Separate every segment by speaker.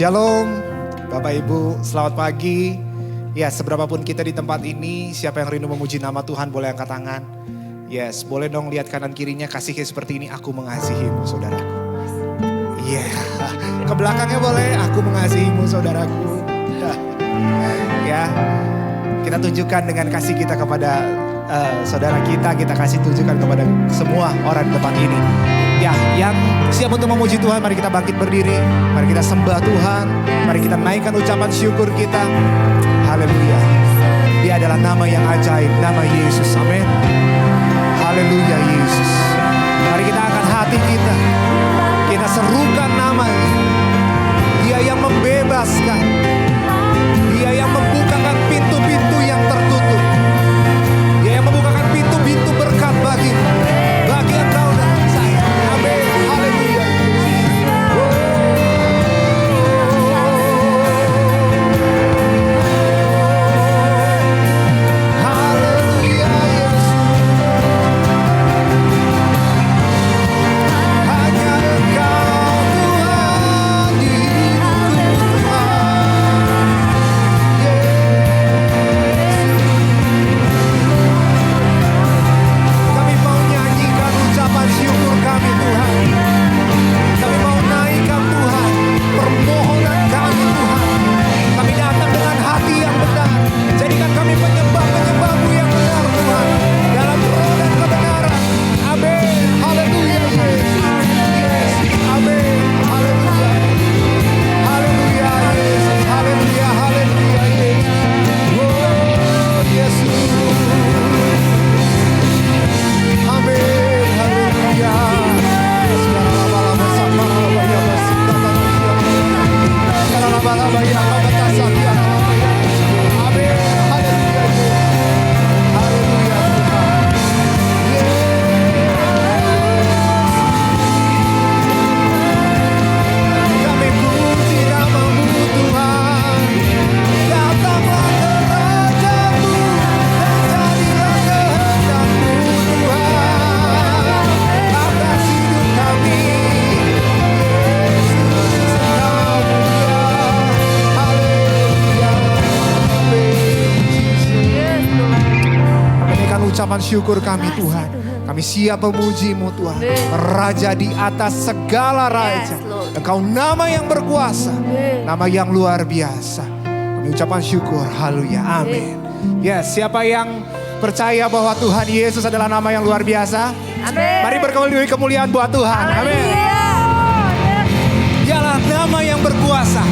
Speaker 1: Shalom, Bapak Ibu, selamat pagi. Ya, seberapapun kita di tempat ini, siapa yang rindu memuji nama Tuhan boleh angkat tangan. Yes, boleh dong lihat kanan kirinya, kasihnya seperti ini, aku mengasihimu saudaraku. Iya, ke belakangnya boleh, aku mengasihimu saudaraku. Ya, kita tunjukkan dengan kasih kita kepada saudara kita kasih tunjukkan kepada semua orang di tempat ini. Ya, yang siap untuk memuji Tuhan, mari kita bangkit berdiri. Mari kita sembah Tuhan. Mari kita naikkan ucapan syukur kita. Haleluya. Dia adalah nama yang ajaib, nama Yesus. Amin. Haleluya Yesus. Mari kita angkat hati kita. Kita serukan namanya. Dia yang membebaskan. Dia yang membukakan pintu-pintu yang tertutup. Dia yang membukakan pintu-pintu berkat bagimu. Bagi engkau dan saya. Amin. Haleluya. Haleluya Yesus. Hanya engkau Tuhan di hidupku. Kami mau nyanyikan ucapan syukur kami Tuhan. Kami mau naikkan Tuhan permohonan kami Tuhan. Kami datang dengan hati yang benar. Jadikan kami penyembah-penyembah-Mu yang benar Tuhan. Dalam roh dan kebenaran. Amin. Haleluya Yesus. Yes. Amin. Haleluya. Haleluya Yesus. Haleluya. Haleluya Yesus. Oh Yesus. Amin. Haleluya. Kami puji nama-Mu Tuhan. Datanglah kerajaanmu dan jadilah kehendak-Mu Tuhan atas hidup kami. Menaikkan ucapan syukur kami Tuhan. Kami siap memuji-Mu Tuhan. Raja di atas segala raja. Engkau nama yang berkuasa. Nama yang luar biasa. Kami ucapan syukur. Haleluya. Amin. Yes, siapa yang percaya bahwa Tuhan Yesus adalah nama yang luar biasa?
Speaker 2: Amin.
Speaker 1: Mari berkemuliaan kemuliaan buat Tuhan. Amin. Dialah nama yang berkuasa.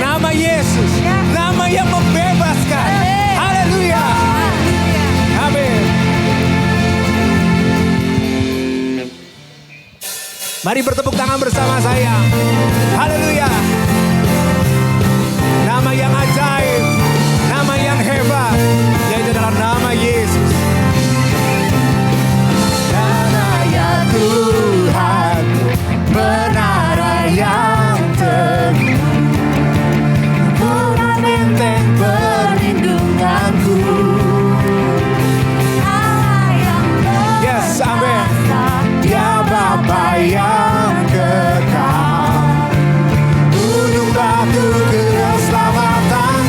Speaker 1: Nama Yesus. Nama yang membebaskan. Haleluya. Amin. Mari bertepuk tangan bersama saya. Haleluya. Nama yang ajaib. Nama yang hebat. Yaitu adalah nama Yesus. Karena ya Tuhan menara yang teguh. Pura benteng perlindunganku. Yes, amin. Ya Bapa yang kekal, gunung batu keselamatan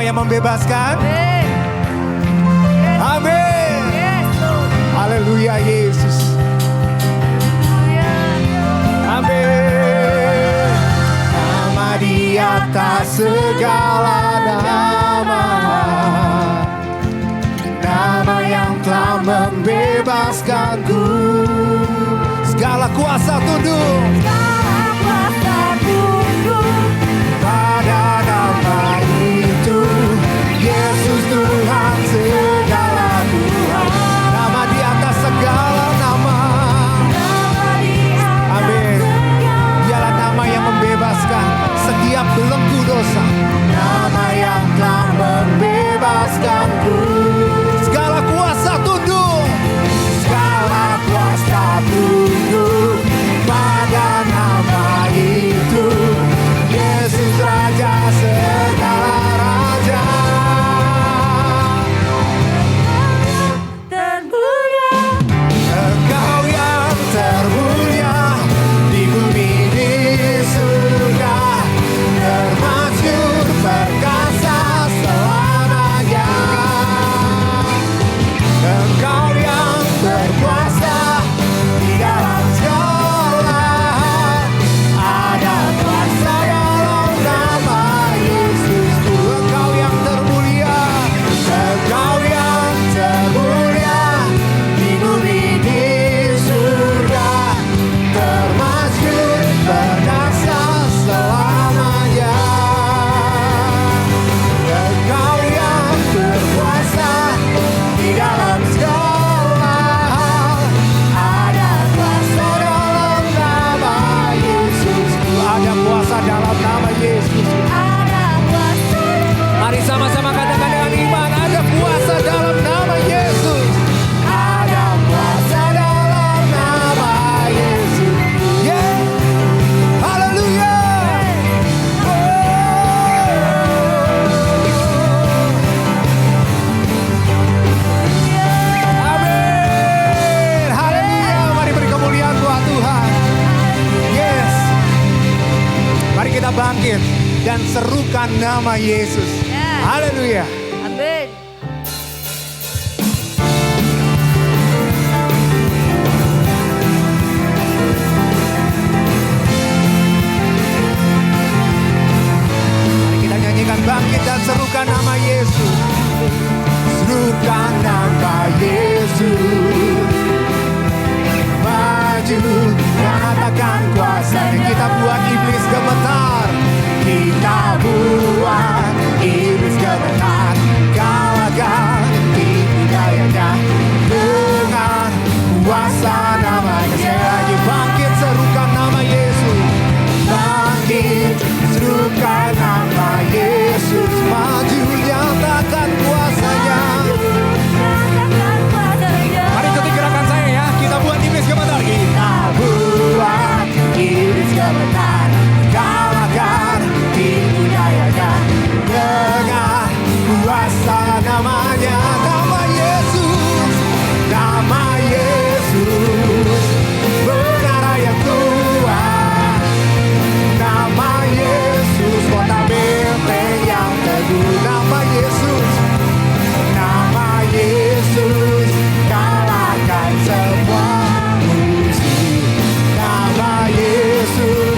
Speaker 1: yang membebaskan. Amin. Haleluya Yesus. Amin. Nama di atas segala nama, nama yang telah membebaskanku. Segala kuasa tunduk pada nama itu. Yesus Tuhan segala Tuhan. Nama di atas segala nama. Amin. Dialah nama yang membebaskan setiap belenggu dosa. Nama yang telah membebaskanku. Segala kuasa tunduk. Segala kuasa tunduk pada nama itu. Yesus Raja segala raja. Engkau yang termulia di bumi di surga, termasyhur perkasa selamanya. Engkau yang berkuasa di dalam segala hal, ada kuasa dalam nama Yesus. Engkau yang termulia, Engkau yang termulia di bumi di surga, termasyhur perkasa selamanya. Engkau yang berkuasa di dalam segala hal, ada kuasa dalam nama Yesus. Ada kuasa dalam nama Yesus. Mari sama-sama katakan dengan iman, ada kuasa dalam nama Yesus. Ada kuasa dalam nama Yesus. Yeah. Haleluya. Amin. Haleluya. Mari beri kemuliaan buat Tuhan. Yes. Mari kita bangkit dan serukan nama Yesus. Haleluya.
Speaker 2: Amin.
Speaker 1: Mari kita nyanyikan bangkit dan serukan nama Yesus. Serukan nama Yesus. Maju nyatakan kuasanya. Kita buat iblis gemetar. Kita buat iblis gemetar. Kalahkan tipu dayanya dengan kuasa namanya. Sekali lagi bangkit serukan nama Yesus. Bangkit serukan nama Yesus. Maju nyatakan kuasanya. Mari ikuti gerakan saya ya. Kita buat iblis gemetar. Kita buat iblis gemetar. Kalahkan tipu dayanya dengan kuasa namanya. Nama Yesus. Nama Yesus. Benar yang kuat. Nama Yesus. Kota benteng yang teguh. Nama Yesus. Nama Yesus. Kalahkan semua musuh. Nama Yesus.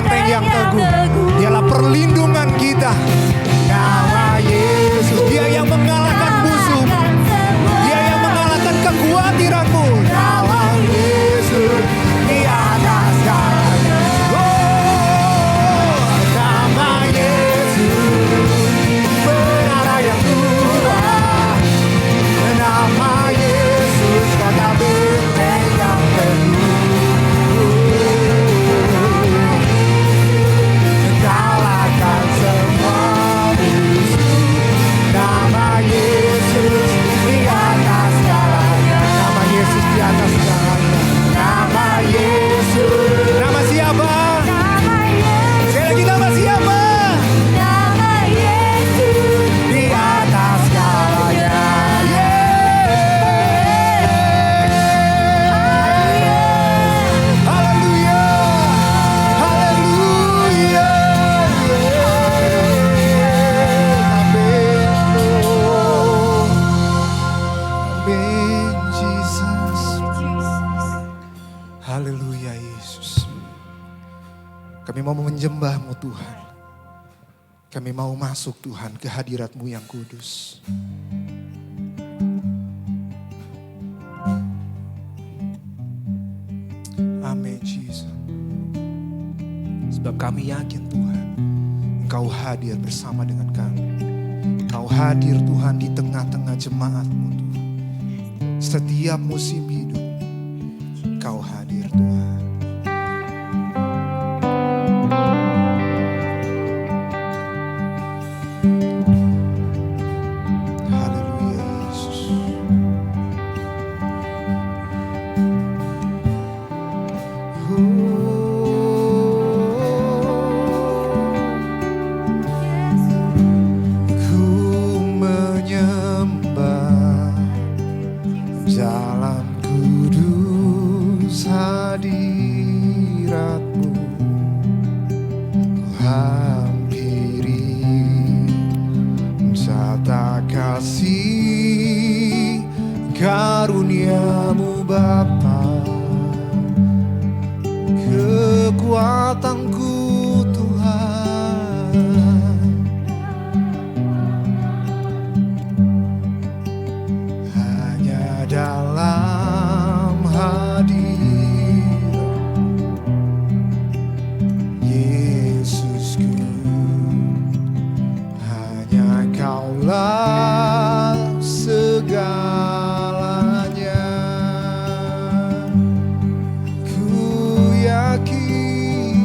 Speaker 1: benteng yang teguh. Dialah perlindungan kita. Nama Yesus, Dia yang mengalahkan musuh. Dia yang mengalahkan kekhawatiranmu. Nama Yesus di atas segalanya. Oh, nama Yesus, menara yang kuat. Nama Yesus, kota benteng yang teguh. Kalahkan semua musuh. Nama Yesus di atas segalanya. Nama Yesus di atas segalanya. Nama Yesus. Nama siapa? Sekali lagi, nama siapa?
Speaker 2: Nama Yesus
Speaker 1: Di atas segalanya. Haleluya. Haleluya. Amin, Jesus. Haleluya, Yesus. Kami mau menyembah-Mu, Tuhan. Kami mau masuk, Tuhan, ke hadirat-Mu yang kudus. Amin, Jesus. Sebab kami yakin, Tuhan, Engkau hadir bersama dengan kami. Engkau hadir, Tuhan, di tengah-tengah jemaat-Mu, Tuhan. Setiap musim hidup, Engkau hadir, Tuhan. Haleluya, Yesus. Ku menyembah dalam kudus hadirat-Mu. Ku hampiri tata kasih karunia-Mu Bapa. Kekuatanku Tuhan, hanya dalam hadirat Yesusku. Hanya Kaulah segalanya. Ku yakin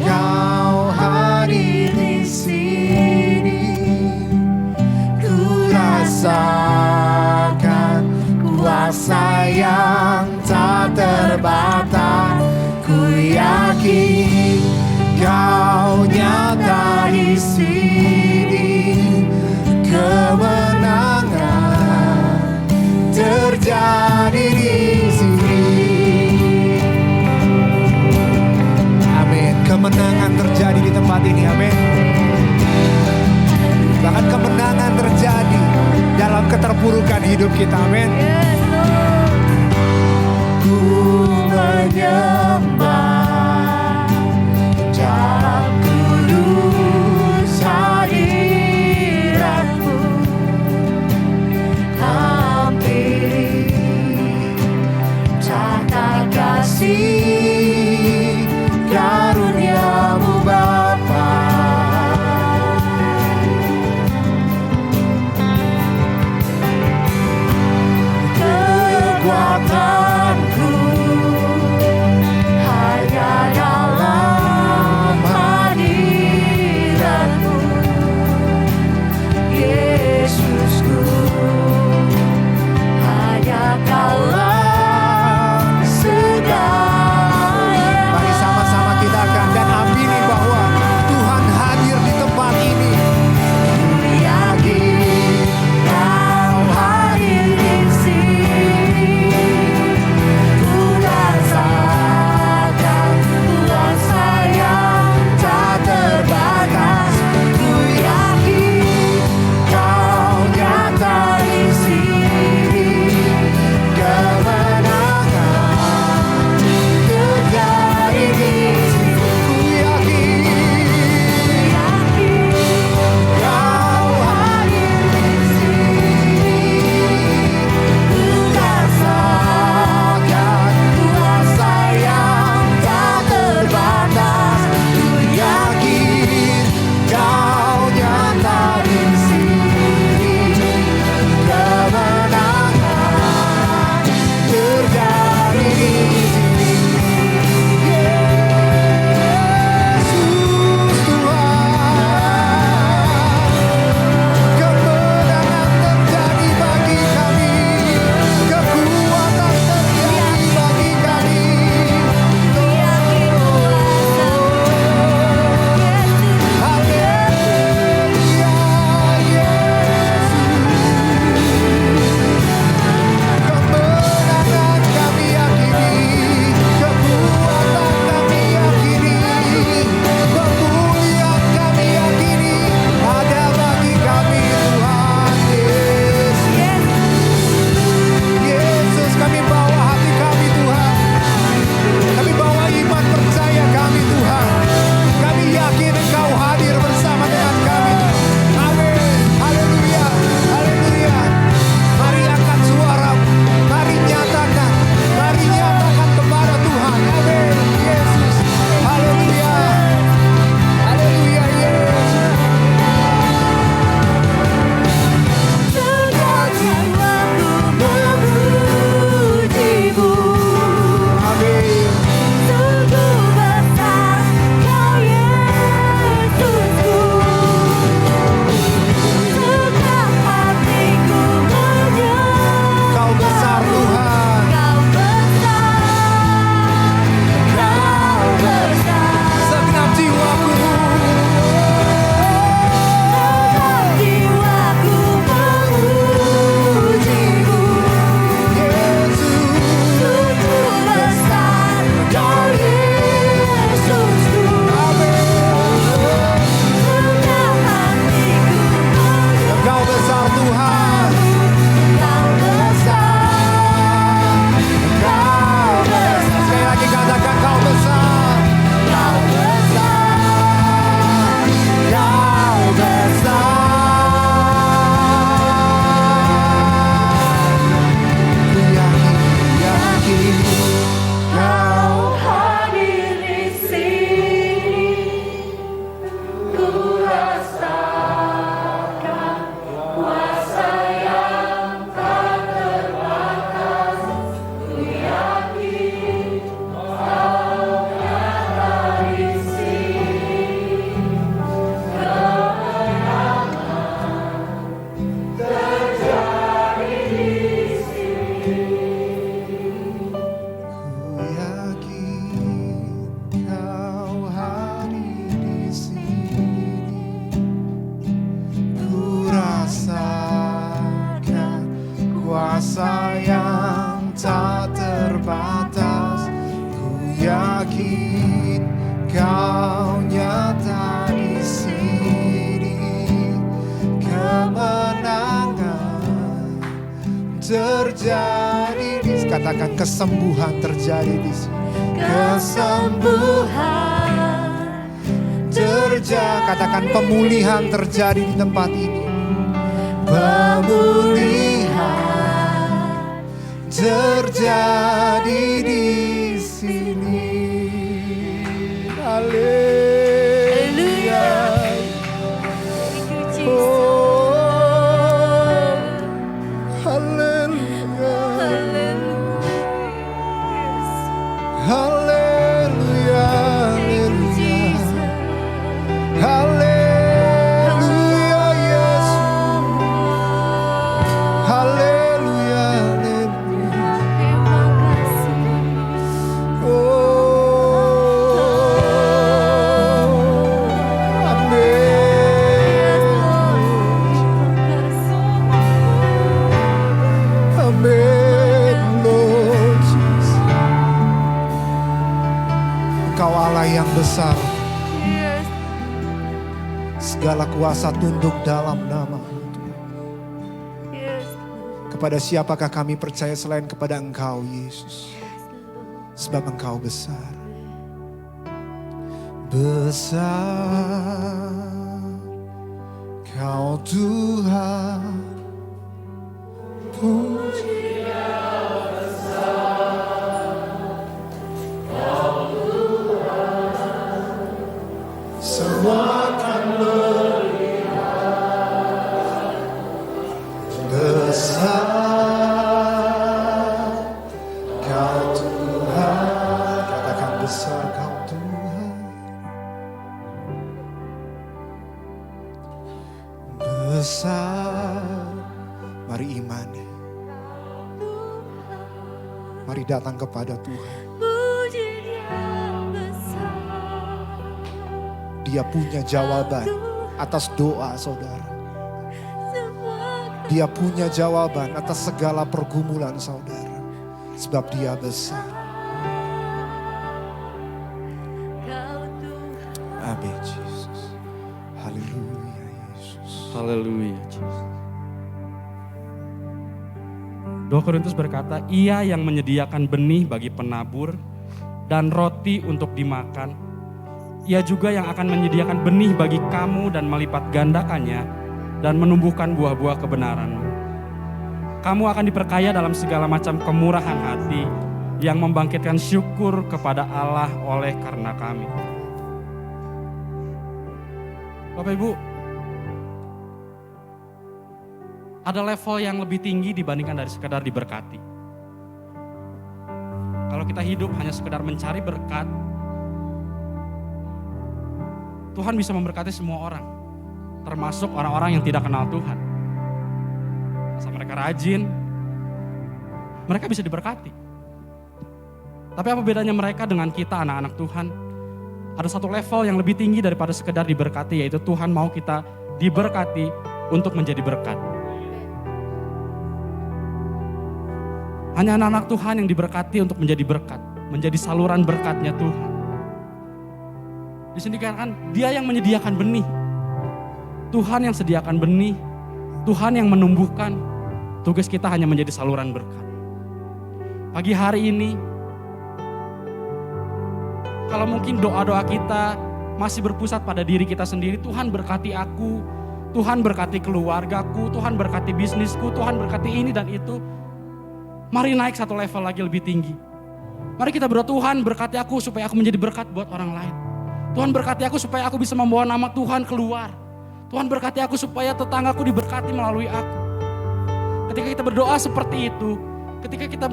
Speaker 1: Kau hadir di sini. Ku rasakan kuasa yang tak terbatas. Ku yakin Kau nyata di sini. Kemenangan terjadi di sini. Amin. Kemenangan terjadi di tempat ini. Amin. Bahkan kemenangan terjadi dalam keterpurukan hidup kita. Amin. Ku menyembah dalam kudus hadirat-Mu. Hampiri tata kasih karunia-Mu Bapa. Kekuatanku yakin Kau nyata di sini, kemenangan terjadi di sini. Katakan kesembuhan terjadi di sini.
Speaker 2: Kesembuhan
Speaker 1: Terjadi, katakan pemulihan terjadi di tempat ini.
Speaker 2: pemulihan
Speaker 1: Terjadi di sini. Haleluya.
Speaker 2: Thank you,
Speaker 1: Oh,
Speaker 2: Jesus.
Speaker 1: haleluya.
Speaker 2: Hallelujah.
Speaker 1: Haleluya.
Speaker 2: Thank you,
Speaker 1: Haleluya.
Speaker 2: Jesus.
Speaker 1: Haleluya Yesus. Haleluya. Haleluya.
Speaker 2: Terima kasih.
Speaker 1: Oh, amin. Amin, Lord Jesus. Engkau Allah yang besar.
Speaker 2: Yes.
Speaker 1: Segala kuasa tunduk dalam nama-Mu.
Speaker 2: Yes.
Speaker 1: Kepada siapakah kami percaya selain kepada Engkau, Yesus? Sebab Engkau besar. Besar Kau Tuhan. Puji semua akan melihat besar Kau Tuhan. Katakan besar Kau Tuhan. Besar. Mari imani. Mari datang kepada Tuhan.
Speaker 2: Puji Dia besar.
Speaker 1: Dia punya jawaban atas doa saudara.
Speaker 2: Semua
Speaker 1: Dia punya jawaban atas segala pergumulan saudara. Sebab Dia besar.
Speaker 2: Kau Tuhan.
Speaker 1: Amin Yesus. Haleluya Yesus.
Speaker 3: Haleluya, Jesus. 2 Korintus berkata, Ia yang menyediakan benih bagi penabur dan roti untuk dimakan. Ia juga yang akan menyediakan benih bagi kamu dan melipat gandakannya dan menumbuhkan buah-buah kebenaranmu. Kamu akan diperkaya dalam segala macam kemurahan hati yang membangkitkan syukur kepada Allah oleh karena kami. Bapak Ibu, ada level yang lebih tinggi dibandingkan dari sekedar diberkati. Kalau kita hidup hanya sekedar mencari berkat, Tuhan bisa memberkati semua orang, termasuk orang-orang yang tidak kenal Tuhan. Asal mereka rajin, mereka bisa diberkati. Tapi apa bedanya mereka dengan kita anak-anak Tuhan? Ada satu level yang lebih tinggi daripada sekedar diberkati, yaitu Tuhan mau kita diberkati untuk menjadi berkat. Hanya anak-anak Tuhan yang diberkati untuk menjadi berkat, menjadi saluran berkatnya Tuhan. Di sini kan Dia yang menyediakan benih. Tuhan yang sediakan benih, Tuhan yang menumbuhkan. Tugas kita hanya menjadi saluran berkat. Pagi hari ini, kalau mungkin doa-doa kita masih berpusat pada diri kita sendiri, Tuhan berkati aku, Tuhan berkati keluargaku, Tuhan berkati bisnisku, Tuhan berkati ini dan itu. Mari naik satu level lagi lebih tinggi. Mari kita berdoa, Tuhan berkati aku supaya aku menjadi berkat buat orang lain. Tuhan berkati aku supaya aku bisa membawa nama Tuhan keluar. Tuhan berkati aku supaya tetanggaku diberkati melalui aku. Ketika kita berdoa seperti itu, ketika kita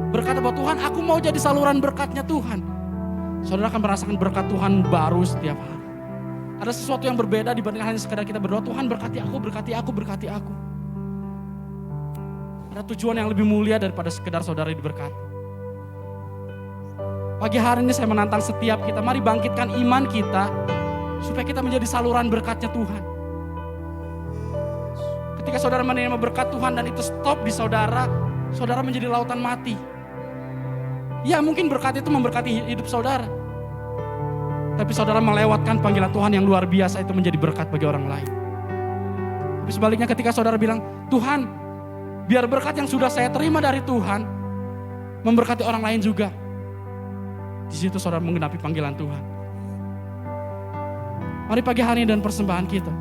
Speaker 3: berkata bahwa Tuhan aku mau jadi saluran berkatnya Tuhan, saudara akan merasakan berkat Tuhan baru setiap hari. Ada sesuatu yang berbeda dibanding hanya sekadar kita berdoa, Tuhan berkati aku, berkati aku, berkati aku. Ada tujuan yang lebih mulia daripada sekedar saudara diberkati. Pagi hari ini saya menantang setiap kita, mari bangkitkan iman kita supaya kita menjadi saluran berkatnya Tuhan. Ketika saudara menerima berkat Tuhan dan itu stop di saudara, saudara menjadi lautan mati. Ya mungkin berkat itu memberkati hidup saudara. Tapi saudara melewatkan panggilan Tuhan yang luar biasa itu menjadi berkat bagi orang lain. Tapi sebaliknya ketika saudara bilang, Tuhan, biar berkat yang sudah saya terima dari Tuhan memberkati orang lain juga. Di situ saudara menggenapi panggilan Tuhan. Mari pagi hari ini dan persembahan kita.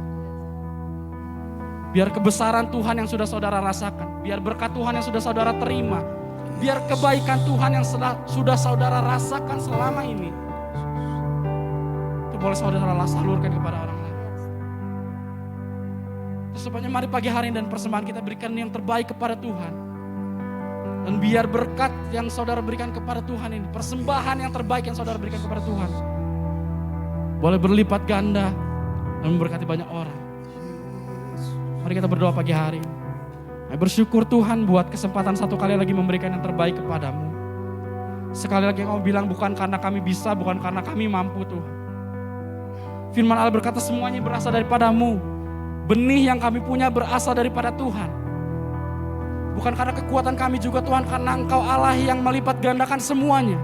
Speaker 3: Biar kebesaran Tuhan yang sudah saudara rasakan, biar berkat Tuhan yang sudah saudara terima, biar kebaikan Tuhan yang sudah saudara rasakan selama ini, itu boleh saudara salurkan kepada orang lain. Sebabnya mari pagi hari ini dan persembahan kita berikan yang terbaik kepada Tuhan. Dan biar berkat yang saudara berikan kepada Tuhan ini, persembahan yang terbaik yang saudara berikan kepada Tuhan, boleh berlipat ganda dan memberkati banyak orang. Mari kita berdoa pagi hari ini. Bersyukur Tuhan buat kesempatan satu kali lagi memberikan yang terbaik kepadamu. Sekali lagi Engkau bilang bukan karena kami bisa, bukan karena kami mampu Tuhan. Firman Allah berkata semuanya berasal daripadamu. Benih yang kami punya berasal daripada Tuhan. Bukan karena kekuatan kami juga Tuhan, karena Engkau Allah yang melipat gandakan semuanya.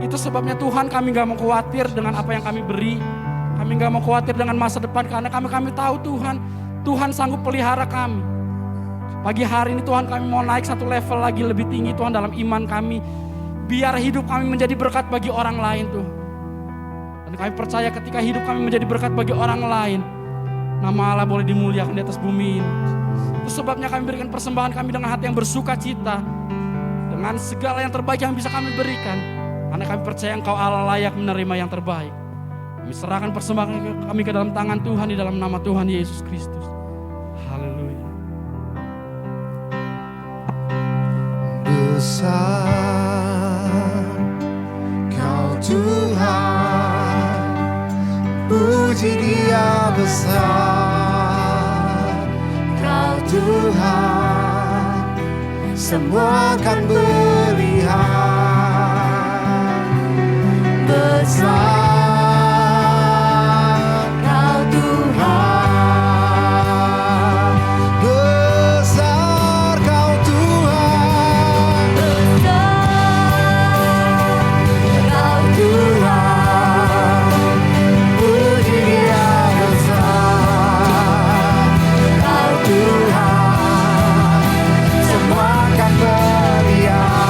Speaker 3: Itu sebabnya Tuhan kami gak mau khawatir dengan apa yang kami beri. Kami gak mau khawatir dengan masa depan karena kami tahu Tuhan sanggup pelihara kami. Pagi hari ini Tuhan kami mau naik satu level lagi lebih tinggi Tuhan dalam iman kami. Biar hidup kami menjadi berkat bagi orang lain Tuhan. Dan kami percaya ketika hidup kami menjadi berkat bagi orang lain, nama Allah boleh dimuliakan di atas bumi ini. Itu sebabnya kami berikan persembahan kami dengan hati yang bersuka cita. Dengan segala yang terbaik yang bisa kami berikan. Karena kami percaya Engkau Allah layak menerima yang terbaik. Kami serahkan persembahan kami ke dalam tangan Tuhan di dalam nama Tuhan Yesus Kristus. Haleluya.
Speaker 1: Besar Kau Tuhan, puji Dia besar. Kau Tuhan, semua kan melihat. Besar semua kan berlian.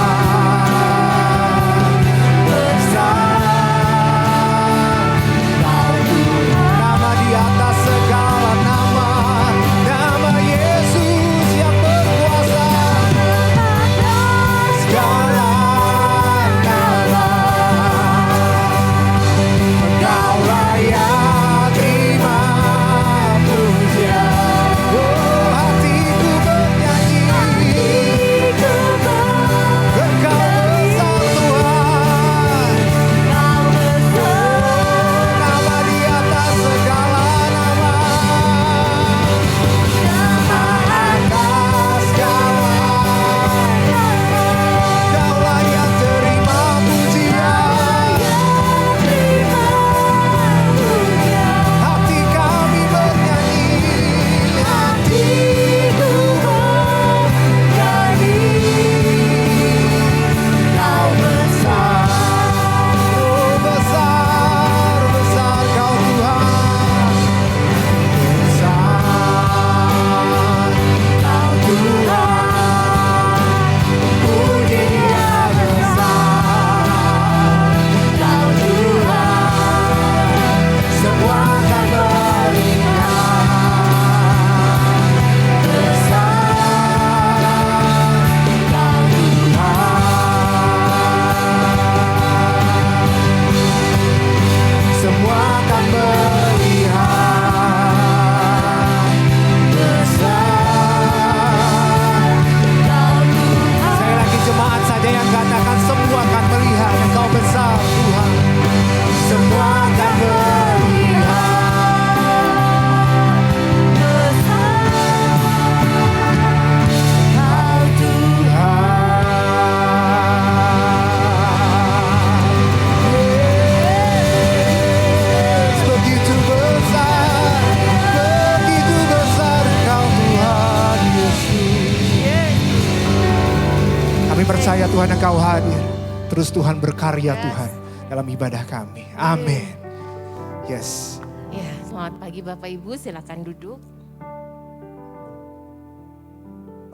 Speaker 1: Tuhan Engkau hadir. Terus Tuhan berkarya
Speaker 2: Yes.
Speaker 1: Tuhan dalam ibadah kami. Amin. Yes.
Speaker 2: Ya, selamat pagi Bapak Ibu, silakan duduk.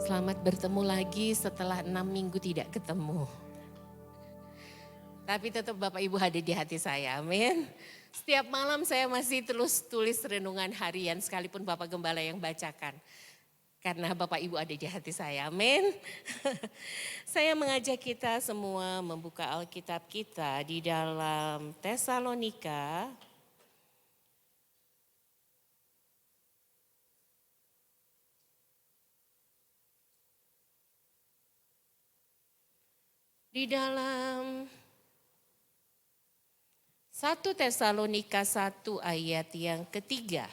Speaker 2: Selamat bertemu lagi setelah 6 minggu tidak ketemu. Tapi tetap Bapak Ibu hadir di hati saya, amin. Setiap malam saya masih terus tulis renungan harian sekalipun Bapak Gembala yang bacakan. Karena Bapak Ibu ada di hati saya, amin. Saya mengajak kita semua membuka Alkitab kita di dalam Tesalonika. Di dalam 1 Tesalonika 1 ayat yang ketiga.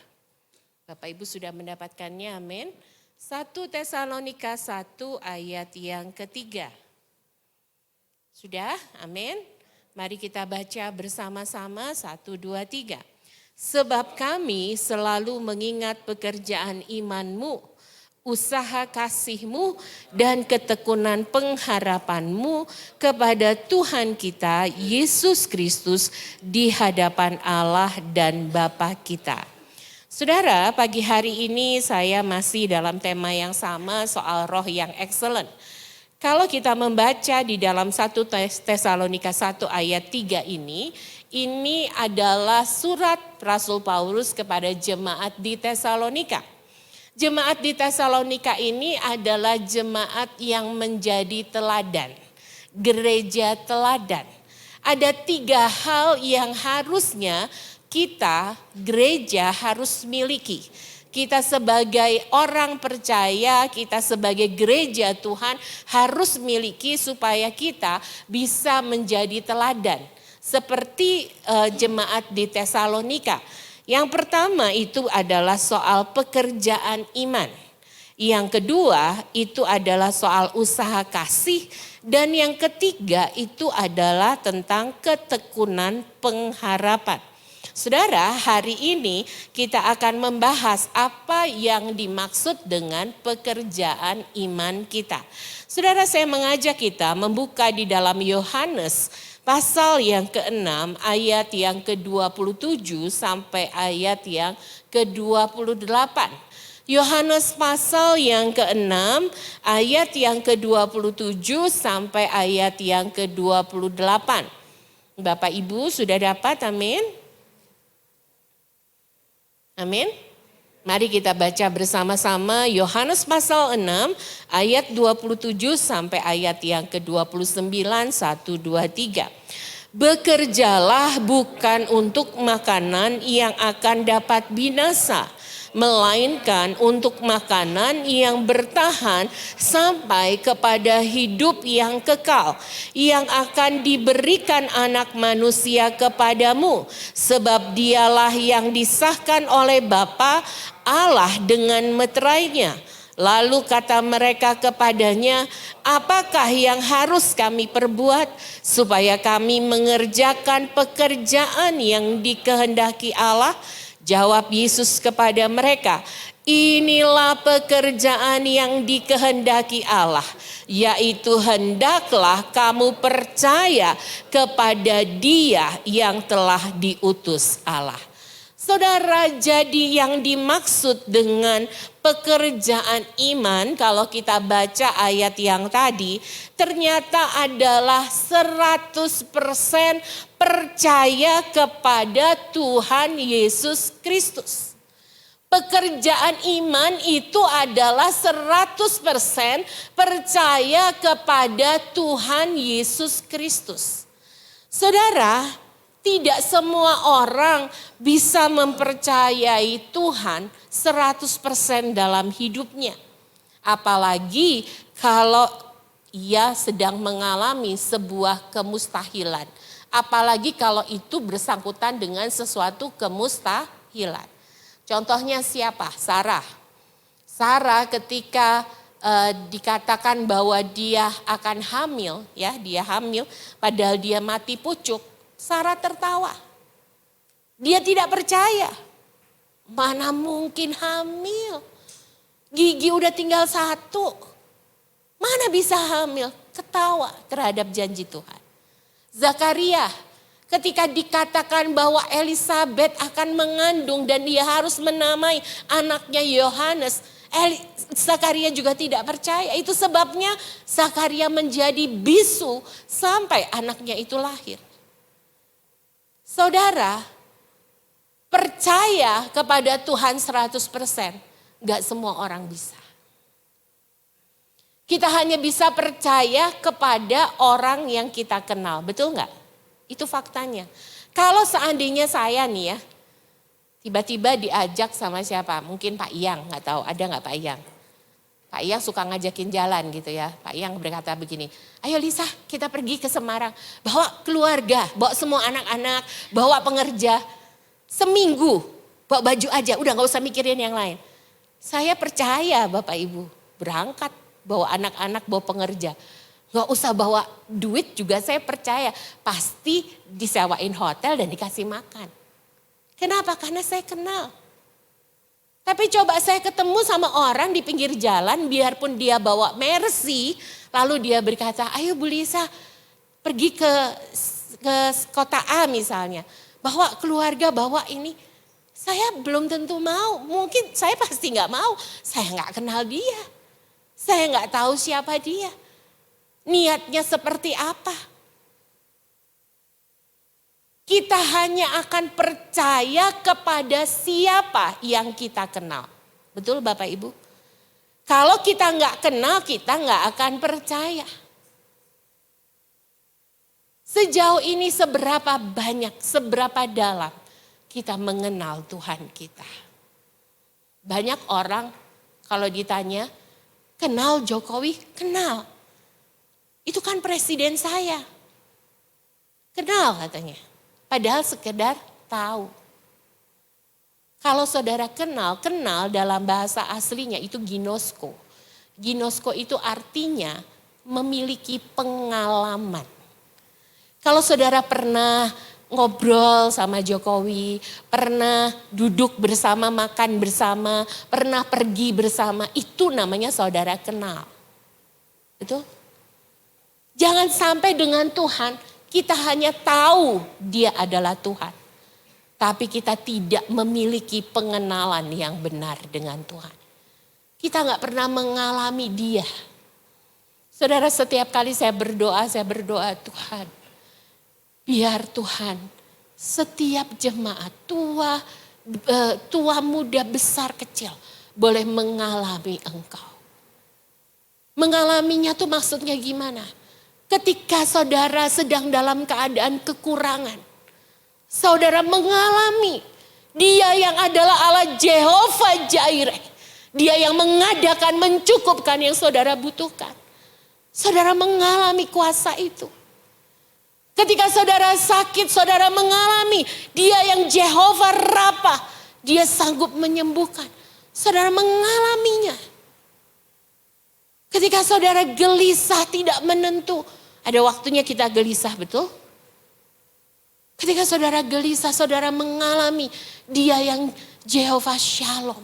Speaker 2: Bapak Ibu sudah mendapatkannya, amin. 1 Tesalonika 1 ayat yang ketiga. Sudah, amin. Mari kita baca bersama-sama 1, 2, 3. Sebab kami selalu mengingat pekerjaan imanmu, usaha kasihmu dan ketekunan pengharapanmu kepada Tuhan kita Yesus Kristus di hadapan Allah dan Bapa kita. Saudara, pagi hari ini saya masih dalam tema yang sama soal roh yang excellent. Kalau kita membaca di dalam 1 Tesalonika 1 ayat 3 ini adalah surat Rasul Paulus kepada jemaat di Tesalonika. Jemaat di Tesalonika ini adalah jemaat yang menjadi teladan, gereja teladan. Ada 3 hal yang harusnya kita gereja harus miliki. Kita sebagai orang percaya, kita sebagai gereja Tuhan harus miliki supaya kita bisa menjadi teladan. Seperti jemaat di Tesalonika. Yang pertama itu adalah soal pekerjaan iman. Yang kedua itu adalah soal usaha kasih. Dan yang ketiga itu adalah tentang ketekunan pengharapan. Saudara, hari ini kita akan membahas apa yang dimaksud dengan pekerjaan iman kita. Saudara, saya mengajak kita membuka di dalam Yohanes pasal yang ke-6 ayat yang ke-27 sampai ayat yang ke-28. Yohanes pasal yang ke-6 ayat yang ke-27 sampai ayat yang ke-28. Bapak Ibu sudah dapat, amin? Amin. Mari kita baca bersama-sama Yohanes pasal 6 ayat 27 sampai ayat yang ke-29, 1, 2, 3. Bekerjalah bukan untuk makanan yang akan dapat binasa, melainkan untuk makanan yang bertahan sampai kepada hidup yang kekal, yang akan diberikan anak manusia kepadamu, sebab dialah yang disahkan oleh Bapa Allah dengan meterainya. Lalu kata mereka kepadanya, apakah yang harus kami perbuat supaya kami mengerjakan pekerjaan yang dikehendaki Allah? Jawab Yesus kepada mereka, inilah pekerjaan yang dikehendaki Allah, yaitu hendaklah kamu percaya kepada Dia yang telah diutus Allah. Saudara, jadi yang dimaksud dengan pekerjaan iman, kalau kita baca ayat yang tadi, ternyata adalah 100% percaya kepada Tuhan Yesus Kristus. Pekerjaan iman itu adalah 100% percaya kepada Tuhan Yesus Kristus. Saudara, tidak semua orang bisa mempercayai Tuhan 100% dalam hidupnya. Apalagi kalau ia sedang mengalami sebuah kemustahilan. Apalagi kalau itu bersangkutan dengan sesuatu kemustahilan. Contohnya siapa? Sarah. Sarah ketika dikatakan bahwa dia akan hamil, ya, dia hamil padahal dia mati pucuk. Sarah tertawa. Dia tidak percaya. Mana mungkin hamil? Gigi udah tinggal 1. Mana bisa hamil? ketawa terhadap janji Tuhan. Zakaria ketika dikatakan bahwa Elisabet akan mengandung dan dia harus menamai anaknya Yohanes, Zakaria juga tidak percaya. Itu sebabnya Zakaria menjadi bisu sampai anaknya itu lahir. Saudara, percaya kepada Tuhan 100%, gak semua orang bisa. Kita hanya bisa percaya kepada orang yang kita kenal, betul gak? Itu faktanya. Kalau seandainya saya nih ya, tiba-tiba diajak sama siapa? Mungkin Pak Iyang, gak tahu ada gak Pak Iyang? Pak Iyang suka ngajakin jalan gitu ya. Pak Iyang berkata begini, ayo Lisa kita pergi ke Semarang. Bawa keluarga, bawa semua anak-anak, bawa pengerja. Seminggu bawa baju aja, udah gak usah mikirin yang lain. Saya percaya Bapak Ibu, berangkat bawa anak-anak, bawa pengerja. Gak usah bawa duit juga saya percaya. Pasti disewain hotel dan dikasih makan. Kenapa? Karena saya kenal. Tapi coba saya ketemu sama orang di pinggir jalan, biarpun dia bawa Mercy, lalu dia berkata, ayo Bu Lisa pergi ke kota A misalnya. Bawa keluarga, bawa ini. Saya belum tentu mau, mungkin saya pasti gak mau. Saya gak kenal dia, saya gak tahu siapa dia. Niatnya seperti apa. Kita hanya akan percaya kepada siapa yang kita kenal. Betul Bapak Ibu? Kalau kita nggak kenal, kita nggak akan percaya. Sejauh ini seberapa banyak, seberapa dalam kita mengenal Tuhan kita. Banyak orang kalau ditanya, kenal Jokowi? Kenal. Itu kan presiden saya. Kenal katanya. Padahal sekedar tahu. Kalau saudara kenal dalam bahasa aslinya itu ginosko. Ginosko itu artinya memiliki pengalaman. Kalau saudara pernah ngobrol sama Jokowi, pernah duduk bersama, makan bersama, pernah pergi bersama, itu namanya saudara kenal. Betul? Jangan sampai dengan Tuhan kita hanya tahu dia adalah Tuhan. Tapi kita tidak memiliki pengenalan yang benar dengan Tuhan. Kita gak pernah mengalami dia. Saudara, setiap kali saya berdoa Tuhan. Biar Tuhan setiap jemaat tua muda besar kecil boleh mengalami Engkau. Mengalaminya tuh maksudnya gimana? Ketika saudara sedang dalam keadaan kekurangan, saudara mengalami dia yang adalah Allah Jehovah Jireh. Dia yang mengadakan, mencukupkan yang saudara butuhkan. Saudara mengalami kuasa itu. Ketika saudara sakit, saudara mengalami dia yang Jehovah Rafa. Dia sanggup menyembuhkan. Saudara mengalaminya. Ketika saudara gelisah tidak menentu. Ada waktunya kita gelisah, betul? Ketika saudara gelisah, saudara mengalami dia yang Jehovah Shalom.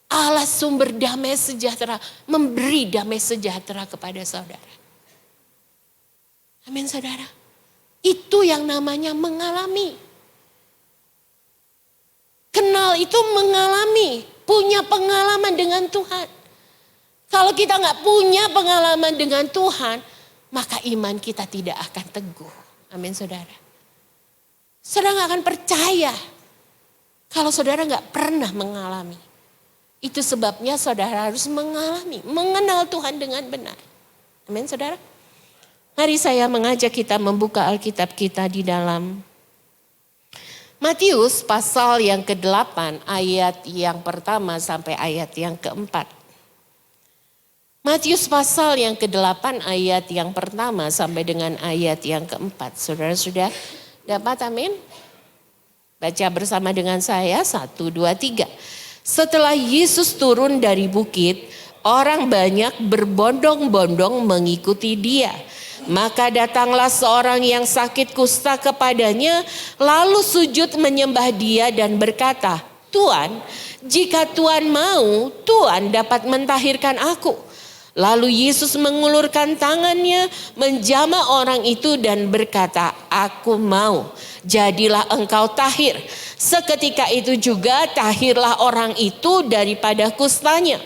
Speaker 2: Allah sumber damai sejahtera, memberi damai sejahtera kepada saudara. Amin saudara. Itu yang namanya mengalami. Kenal itu mengalami, punya pengalaman dengan Tuhan. Kalau kita gak punya pengalaman dengan Tuhan, maka iman kita tidak akan teguh. Amin saudara. Saudara gak akan percaya kalau saudara gak pernah mengalami. Itu sebabnya saudara harus mengalami, mengenal Tuhan dengan benar. Amin saudara. Mari saya mengajak kita membuka Alkitab kita di dalam Matius pasal yang ke-8 ayat yang pertama sampai ayat yang ke-4. Matius pasal yang ke-8 ayat yang pertama sampai dengan ayat yang ke-4. Saudara sudah dapat, amin? Baca bersama dengan saya, 1, 2, 3. Setelah Yesus turun dari bukit, orang banyak berbondong-bondong mengikuti dia. Maka datanglah seorang yang sakit kusta kepadanya, lalu sujud menyembah dia dan berkata, Tuan, jika Tuan mau, Tuan dapat mentahirkan aku. Lalu Yesus mengulurkan tangannya, menjamah orang itu dan berkata, "Aku mau, jadilah engkau tahir." Seketika itu juga tahirlah orang itu daripada kustanya.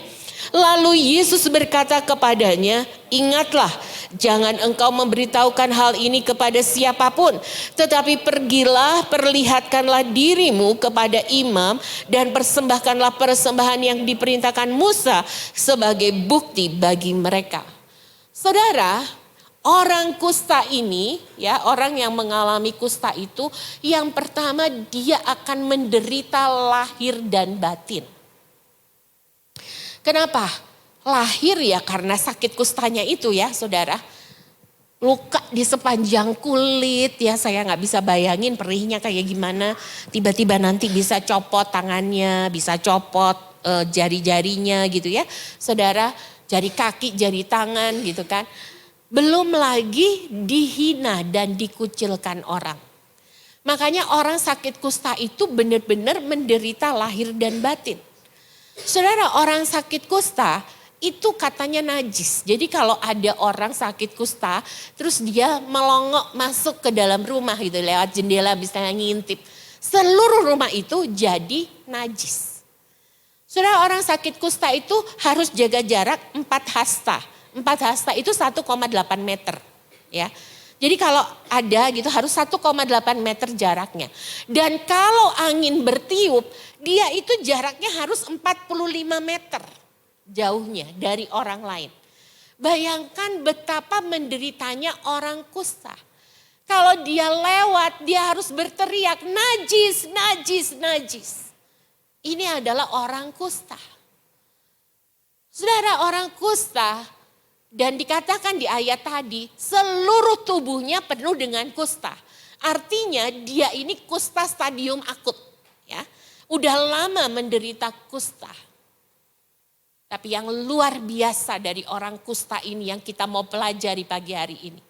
Speaker 2: Lalu Yesus berkata kepadanya, "Ingatlah, jangan engkau memberitahukan hal ini kepada siapapun. Tetapi pergilah, perlihatkanlah dirimu kepada imam dan persembahkanlah persembahan yang diperintahkan Musa sebagai bukti bagi mereka." Saudara, orang kusta ini, ya, orang yang mengalami kusta itu, yang pertama dia akan menderita lahir dan batin. Kenapa? Lahir ya karena sakit kustanya itu ya saudara. Luka di sepanjang kulit ya, saya gak bisa bayangin perihnya kayak gimana. Tiba-tiba nanti bisa copot tangannya, bisa copot jari-jarinya gitu ya. Saudara, jari kaki, jari tangan gitu kan. Belum lagi dihina dan dikucilkan orang. Makanya orang sakit kusta itu benar-benar menderita lahir dan batin. Saudara, orang sakit kusta itu katanya najis. Jadi kalau ada orang sakit kusta terus dia melongok masuk ke dalam rumah gitu lewat jendela bisa ngintip. Seluruh rumah itu jadi najis. Saudara, orang sakit kusta itu harus jaga jarak 4 hasta. 4 hasta itu 1,8 meter ya. Jadi kalau ada gitu harus 1,8 meter jaraknya. Dan kalau angin bertiup, dia itu jaraknya harus 45 meter jauhnya dari orang lain. Bayangkan betapa menderitanya orang kusta. Kalau dia lewat, dia harus berteriak, "Najis, najis, najis." Ini adalah orang kusta. Saudara, orang kusta, dan dikatakan di ayat tadi, seluruh tubuhnya penuh dengan kusta. Artinya dia ini kusta stadium akut. Ya, udah lama menderita kusta. Tapi yang luar biasa dari orang kusta ini yang kita mau pelajari pagi hari ini.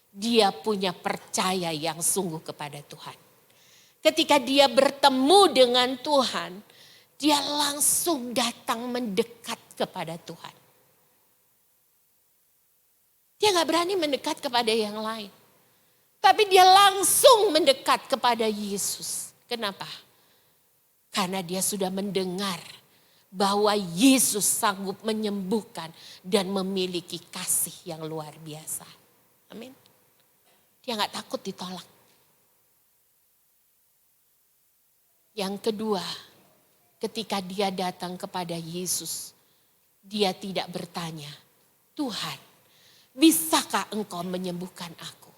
Speaker 2: Dia punya percaya yang sungguh kepada Tuhan. Ketika dia bertemu dengan Tuhan, dia langsung datang mendekat kepada Tuhan. Dia gak berani mendekat kepada yang lain. Tapi dia langsung mendekat kepada Yesus. Kenapa? Karena dia sudah mendengar bahwa Yesus sanggup menyembuhkan dan memiliki kasih yang luar biasa. Amin. Dia gak takut ditolak. Yang kedua, ketika dia datang kepada Yesus, dia tidak bertanya, "Tuhan, bisakah engkau menyembuhkan aku?"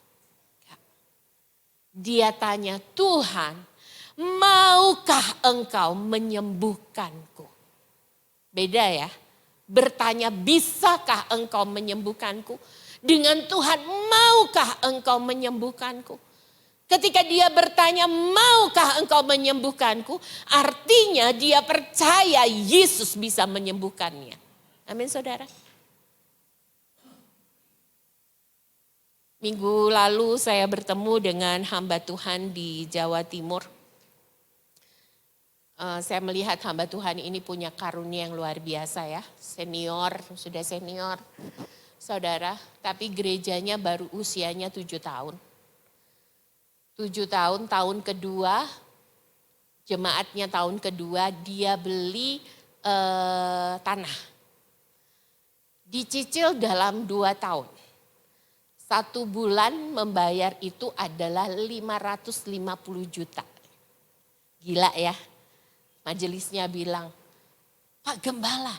Speaker 2: Dia tanya, "Tuhan, maukah engkau menyembuhkanku?" Beda ya, bertanya bisakah engkau menyembuhkanku, dengan Tuhan maukah engkau menyembuhkanku. Ketika dia bertanya maukah engkau menyembuhkanku, artinya dia percaya Yesus bisa menyembuhkannya. Amin saudara. Minggu lalu saya bertemu dengan hamba Tuhan di Jawa Timur. Saya melihat hamba Tuhan ini punya karunia yang luar biasa ya. Sudah senior saudara. Tapi gerejanya baru usianya 7 tahun. 7 tahun, tahun kedua, jemaatnya tahun kedua dia beli tanah. Dicicil dalam 2 tahun. 1 bulan membayar itu adalah 550 juta. Gila ya. Majelisnya bilang, "Pak Gembala,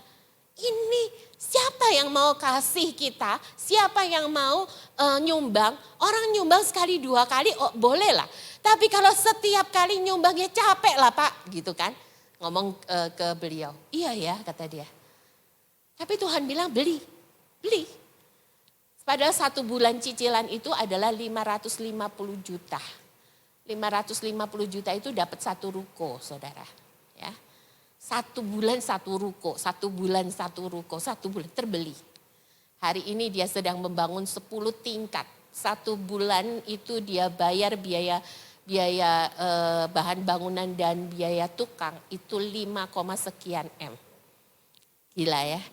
Speaker 2: ini siapa yang mau kasih kita? Siapa yang mau nyumbang? Orang nyumbang sekali 2 kali oh, boleh lah. Tapi kalau setiap kali nyumbangnya capek lah Pak." Gitu kan. Ngomong ke beliau. "Iya ya," kata dia. Tapi Tuhan bilang beli. Padahal 1 bulan cicilan itu adalah 550 juta. 550 juta itu dapat 1 ruko saudara. Ya, 1 bulan 1 ruko, 1 bulan 1 ruko, 1 bulan terbeli. Hari ini dia sedang membangun 10 tingkat. 1 bulan itu dia bayar biaya bahan bangunan dan biaya tukang itu 5, sekian M. Gila ya.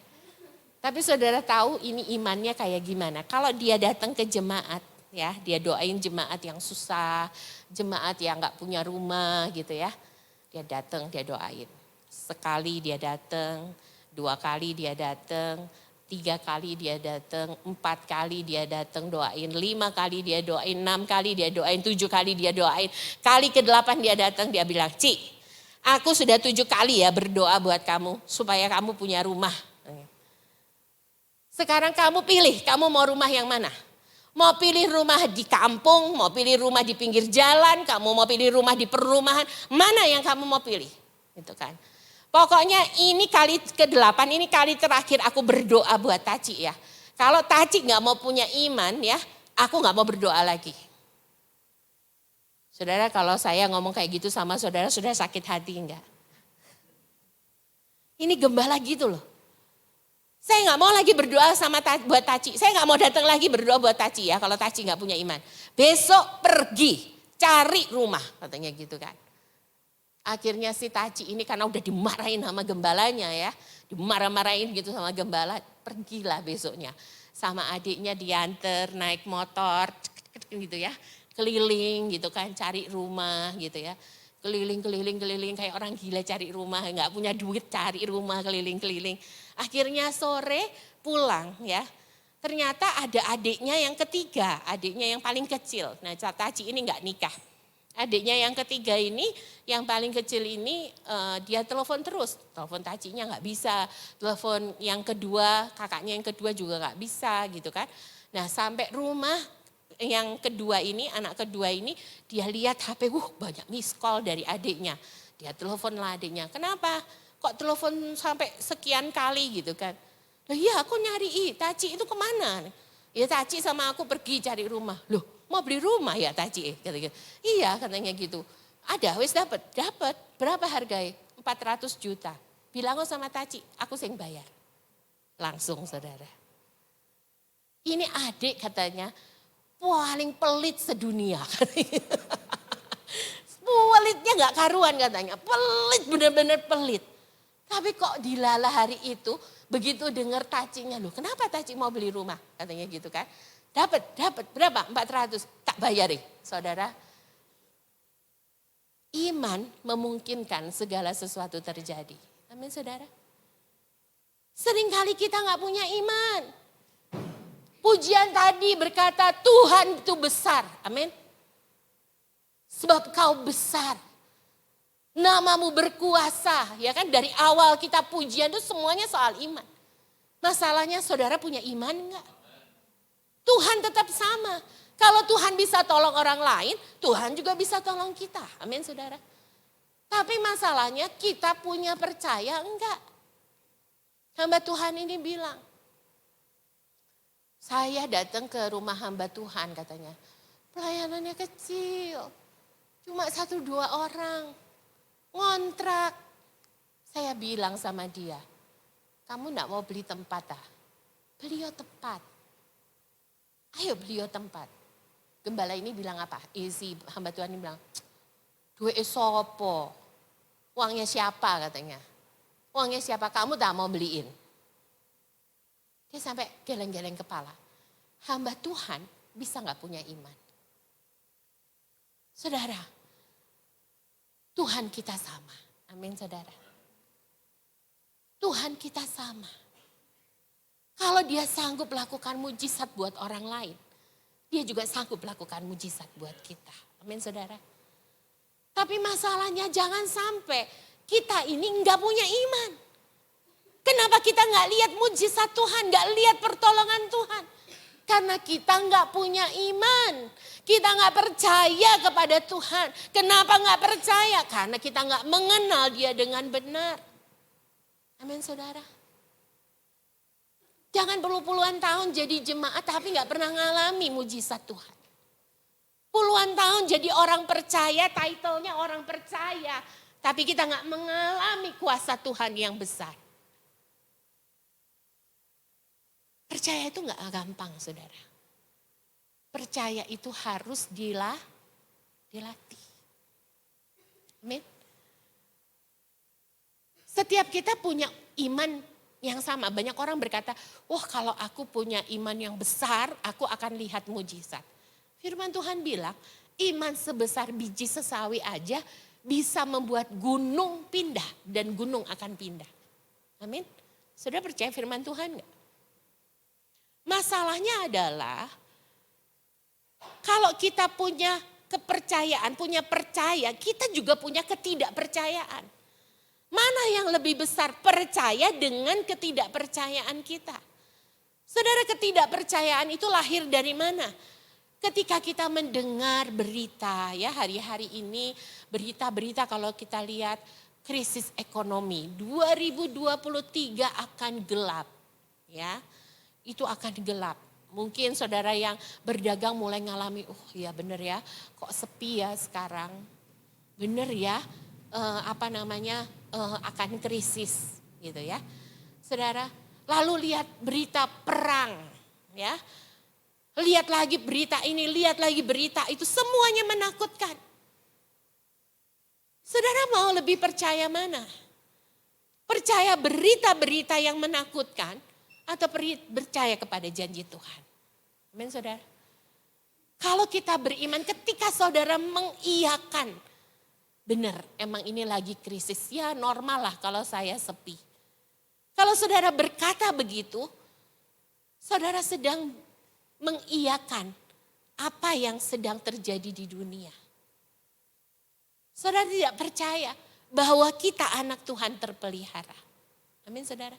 Speaker 2: Tapi saudara tahu ini imannya kayak gimana? Kalau dia datang ke jemaat, ya, dia doain jemaat yang susah, jemaat yang nggak punya rumah gitu ya. Dia datang, dia doain. Sekali dia datang, 2 kali dia datang, 3 kali dia datang, 4 kali dia datang doain, 5 kali dia doain, 6 kali dia doain, 7 kali dia doain. Kali ke-8 dia datang, dia bilang, Ci, aku sudah 7 kali ya berdoa buat kamu supaya kamu punya rumah. Sekarang kamu pilih, kamu mau rumah yang mana? Mau pilih rumah di kampung, mau pilih rumah di pinggir jalan, kamu mau pilih rumah di perumahan, mana yang kamu mau pilih? Gitu kan. Pokoknya ini kali ke-8, ini kali terakhir aku berdoa buat Taci ya. Kalau Taci gak mau punya iman ya, aku gak mau berdoa lagi. Saudara, kalau saya ngomong kayak gitu sama saudara, sudah sakit hati enggak? Ini gembala gitu loh. Saya gak mau lagi berdoa buat Taci. Saya gak mau datang lagi berdoa buat Taci ya, kalau Taci gak punya iman. Besok pergi, cari rumah, katanya gitu kan. Akhirnya si Taci ini karena udah dimarahin sama gembalanya ya. Dimarah-marahin gitu sama gembala, pergilah besoknya. Sama adiknya diantar naik motor gitu ya. Keliling gitu kan, cari rumah gitu ya. Keliling kayak orang gila cari rumah, nggak punya duit cari rumah keliling-keliling. Akhirnya sore pulang ya. Ternyata ada adiknya yang ketiga, adiknya yang paling kecil. Nah Taci ini nggak nikah. Adiknya yang ketiga ini, yang paling kecil ini dia telepon terus. Telepon Tacinya nggak bisa, telepon yang kedua, kakaknya yang kedua juga nggak bisa gitu kan. Nah sampai rumah yang kedua ini, anak kedua ini, dia lihat HP, banyak miss call dari adiknya. Dia telepon lah adiknya, kenapa? Kok telepon sampai sekian kali gitu kan. Loh iya aku nyari, Taci itu kemana? Ya Taci sama aku pergi cari rumah. Loh mau beli rumah ya Taci? Kata-kata. Iya katanya gitu. Ada, wis dapat. Berapa harganya? 400 juta. Bilang sama Taci, aku sing bayar. Langsung saudara. Ini adik katanya, paling pelit sedunia. Pelitnya gak karuan katanya. Pelit, benar-benar pelit. Tapi kok dilala hari itu, begitu dengar Tacinya, loh kenapa Taci mau beli rumah? Katanya gitu kan. Dapat berapa? 400, tak bayarin. Saudara, iman memungkinkan segala sesuatu terjadi. Amin saudara. Seringkali kita gak punya iman. Pujian tadi berkata Tuhan itu besar. Amin. Sebab kau besar. Namamu berkuasa. Ya kan dari awal kita pujian itu semuanya soal iman. Masalahnya saudara punya iman enggak? Tuhan tetap sama. Kalau Tuhan bisa tolong orang lain, Tuhan juga bisa tolong kita. Amin saudara. Tapi masalahnya kita punya percaya enggak? Hamba Tuhan ini bilang, saya datang ke rumah hamba Tuhan katanya. Pelayanannya kecil. Cuma 1-2 orang. Ngontrak. Saya bilang sama dia. Kamu enggak mau beli tempat ah? Beliau tempat. Ayo beliau tempat. Gembala ini bilang apa? Si hamba Tuhan ini bilang. Duit sopo. Uangnya siapa katanya. Uangnya siapa? Kamu tak mau beliin. Dia sampai geleng-geleng kepala. Hamba Tuhan bisa gak punya iman? Saudara, Tuhan kita sama. Amin saudara. Tuhan kita sama. Kalau dia sanggup lakukan mujizat buat orang lain, dia juga sanggup lakukan mujizat buat kita. Amin saudara. Tapi masalahnya jangan sampai kita ini gak punya iman. Kenapa kita gak lihat mujizat Tuhan, gak lihat pertolongan Tuhan? Karena kita gak punya iman. Kita gak percaya kepada Tuhan. Kenapa gak percaya? Karena kita gak mengenal dia dengan benar. Amin saudara. Jangan puluhan tahun jadi jemaat tapi gak pernah ngalami mujizat Tuhan. Puluhan tahun jadi orang percaya, title-nya orang percaya. Tapi kita gak mengalami kuasa Tuhan yang besar. Percaya itu gak gampang saudara. Percaya itu harus dilatih. Amin. Setiap kita punya iman yang sama. Banyak orang berkata, wah kalau aku punya iman yang besar, aku akan lihat mujizat. Firman Tuhan bilang, iman sebesar biji sesawi aja bisa membuat gunung pindah dan gunung akan pindah. Amin. Saudara percaya firman Tuhan enggak? Masalahnya adalah kalau kita punya kepercayaan, punya percaya, kita juga punya ketidakpercayaan. Mana yang lebih besar, percaya dengan ketidakpercayaan kita? Saudara, ketidakpercayaan itu lahir dari mana? Ketika kita mendengar berita, ya hari-hari ini berita-berita kalau kita lihat krisis ekonomi 2023 akan gelap, ya. Itu akan gelap. Mungkin saudara yang berdagang mulai ngalami, oh ya benar ya, kok sepi ya sekarang. Benar ya, akan krisis gitu ya. Saudara, lalu lihat berita perang ya. Lihat lagi berita ini, lihat lagi berita itu, semuanya menakutkan. Saudara mau lebih percaya mana? Percaya berita-berita yang menakutkan atau percaya kepada janji Tuhan? Amin saudara. Kalau kita beriman, ketika saudara mengiyakan, benar emang ini lagi krisis, ya normal lah kalau saya sepi. Kalau saudara berkata begitu, saudara sedang mengiyakan apa yang sedang terjadi di dunia. Saudara tidak percaya bahwa kita anak Tuhan terpelihara. Amin saudara.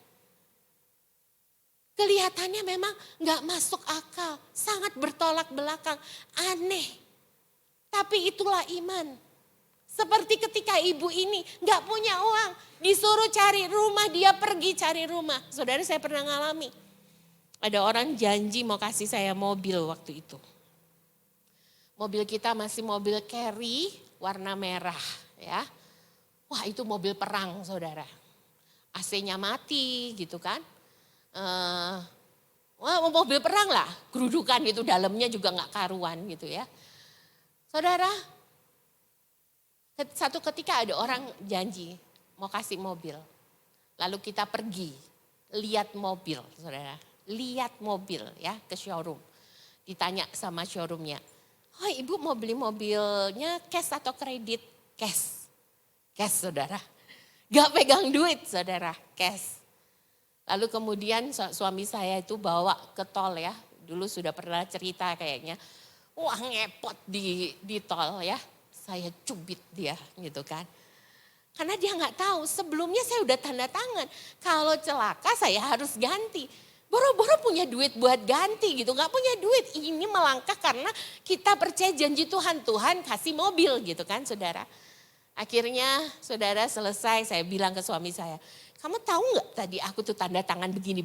Speaker 2: Kelihatannya memang gak masuk akal, sangat bertolak belakang, aneh. Tapi itulah iman. Seperti ketika ibu ini gak punya uang, disuruh cari rumah, dia pergi cari rumah. Saudara, saya pernah ngalami. Ada orang janji mau kasih saya mobil waktu itu. Mobil kita masih mobil carry warna merah ya. Wah itu mobil perang saudara. AC-nya mati gitu kan. Mobil perang lah, gerudukan itu dalamnya juga nggak karuan gitu ya. Saudara, satu ketika ada orang janji mau kasih mobil. Lalu kita pergi, lihat mobil saudara. Lihat mobil ya ke showroom. Ditanya sama showroomnya, oh ibu mau beli mobilnya cash atau kredit? Cash. Cash saudara. Gak pegang duit saudara, cash. Lalu kemudian suami saya itu bawa ke tol ya. Dulu sudah pernah cerita kayaknya. Wah ngepot di tol ya. Saya cubit dia gitu kan. Karena dia nggak tahu sebelumnya saya udah tanda tangan. Kalau celaka saya harus ganti. Boro-boro punya duit buat ganti gitu. Nggak punya duit. Ini melangkah karena kita percaya janji Tuhan. Tuhan kasih mobil gitu kan saudara. Akhirnya saudara selesai saya bilang ke suami saya. Kamu tahu nggak tadi aku tuh tanda tangan begini.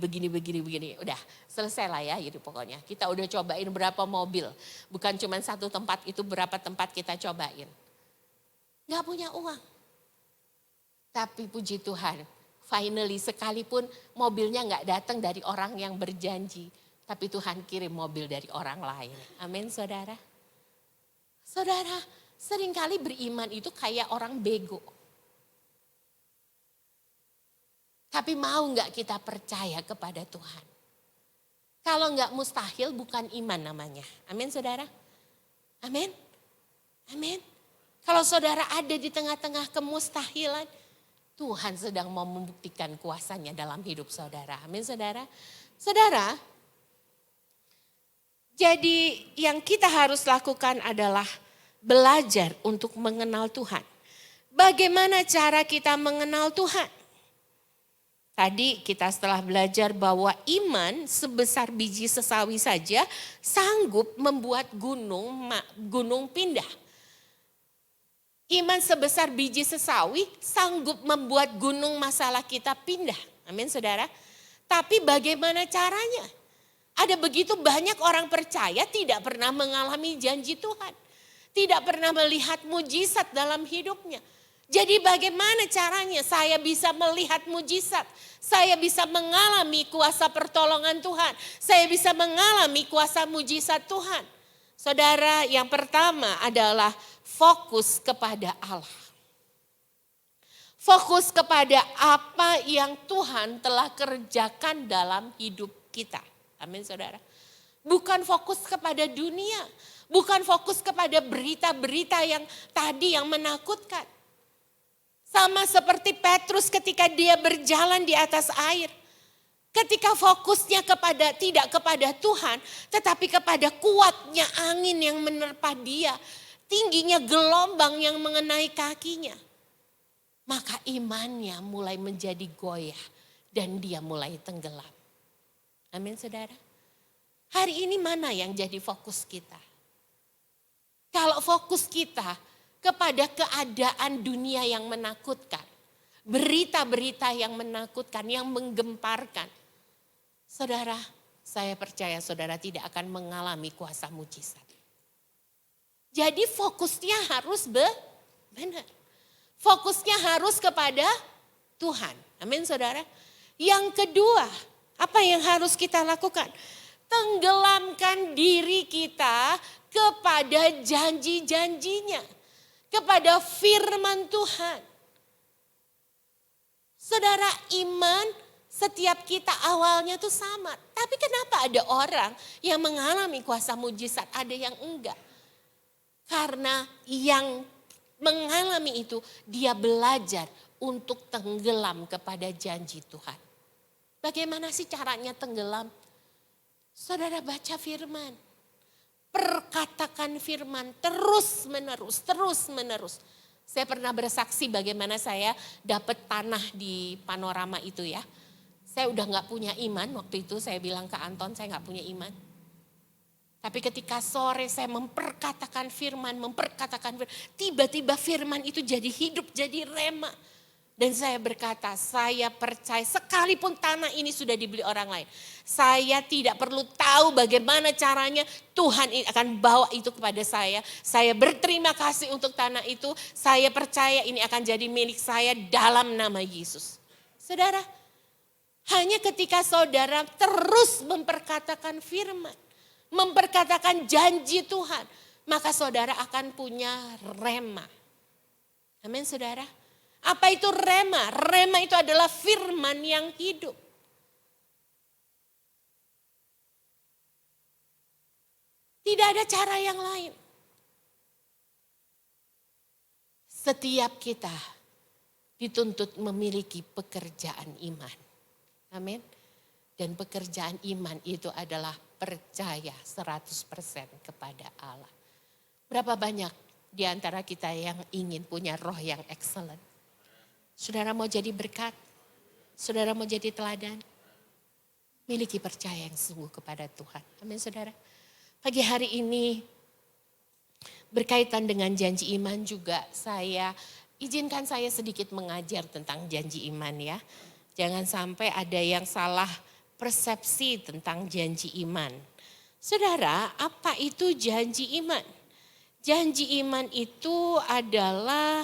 Speaker 2: Udah selesai lah ya gitu pokoknya. Kita udah cobain berapa mobil. Bukan cuma satu tempat itu berapa tempat kita cobain. Nggak punya uang. Tapi puji Tuhan. Finally sekalipun mobilnya nggak datang dari orang yang berjanji. Tapi Tuhan kirim mobil dari orang lain. Amin saudara. Saudara seringkali beriman itu kayak orang bego. Tapi mau nggak kita percaya kepada Tuhan? Kalau nggak mustahil bukan iman namanya. Amin saudara. Amin. Amin. Kalau saudara ada di tengah-tengah kemustahilan, Tuhan sedang mau membuktikan kuasanya dalam hidup saudara. Amin saudara. Saudara, jadi yang kita harus lakukan adalah belajar untuk mengenal Tuhan. Bagaimana cara kita mengenal Tuhan? Tadi kita setelah belajar bahwa iman sebesar biji sesawi saja sanggup membuat gunung pindah. Iman sebesar biji sesawi sanggup membuat gunung masalah kita pindah. Amin saudara. Tapi bagaimana caranya? Ada begitu banyak orang percaya tidak pernah mengalami janji Tuhan. Tidak pernah melihat mujizat dalam hidupnya. Jadi bagaimana caranya saya bisa melihat mujizat? Saya bisa mengalami kuasa pertolongan Tuhan. Saya bisa mengalami kuasa mujizat Tuhan. Saudara, yang pertama adalah fokus kepada Allah. Fokus kepada apa yang Tuhan telah kerjakan dalam hidup kita. Amin saudara. Bukan fokus kepada dunia. Bukan fokus kepada berita-berita yang tadi yang menakutkan. Sama seperti Petrus ketika dia berjalan di atas air. Ketika fokusnya tidak kepada Tuhan, tetapi kepada kuatnya angin yang menerpa dia. Tingginya gelombang yang mengenai kakinya. Maka imannya mulai menjadi goyah dan dia mulai tenggelam. Amin saudara. Hari ini mana yang jadi fokus kita? Kalau fokus kita kepada keadaan dunia yang menakutkan. Berita-berita yang menakutkan, yang menggemparkan. Saudara, saya percaya saudara tidak akan mengalami kuasa mujizat. Jadi fokusnya harus benar. Fokusnya harus kepada Tuhan. Amin saudara. Yang kedua, apa yang harus kita lakukan? Tenggelamkan diri kita kepada janji-janjinya. Kepada firman Tuhan. Saudara, iman setiap kita awalnya tuh sama. Tapi kenapa ada orang yang mengalami kuasa mujizat, ada yang enggak? Karena yang mengalami itu dia belajar untuk tenggelam kepada janji Tuhan. Bagaimana sih caranya tenggelam? Saudara baca firman. Perkatakan firman terus menerus. Saya pernah bersaksi bagaimana saya dapat tanah di Panorama itu ya. Saya udah gak punya iman waktu itu, saya bilang ke Anton saya gak punya iman. Tapi ketika sore saya memperkatakan firman, tiba-tiba firman itu jadi hidup, jadi rema. Dan saya berkata, saya percaya sekalipun tanah ini sudah dibeli orang lain. Saya tidak perlu tahu bagaimana caranya, Tuhan akan bawa itu kepada saya. Saya berterima kasih untuk tanah itu, saya percaya ini akan jadi milik saya dalam nama Yesus. Saudara, hanya ketika saudara terus memperkatakan firman, memperkatakan janji Tuhan, maka saudara akan punya rema. Amin saudara. Apa itu rema? Rema itu adalah firman yang hidup. Tidak ada cara yang lain. Setiap kita dituntut memiliki pekerjaan iman. Amin. Dan pekerjaan iman itu adalah percaya 100% kepada Allah. Berapa banyak di antara kita yang ingin punya roh yang excellent? Saudara mau jadi berkat, saudara mau jadi teladan, miliki percaya yang sungguh kepada Tuhan. Amin saudara. Pagi hari ini berkaitan dengan janji iman juga izinkan saya sedikit mengajar tentang janji iman ya. Jangan sampai ada yang salah persepsi tentang janji iman. Saudara, apa itu janji iman? Janji iman itu adalah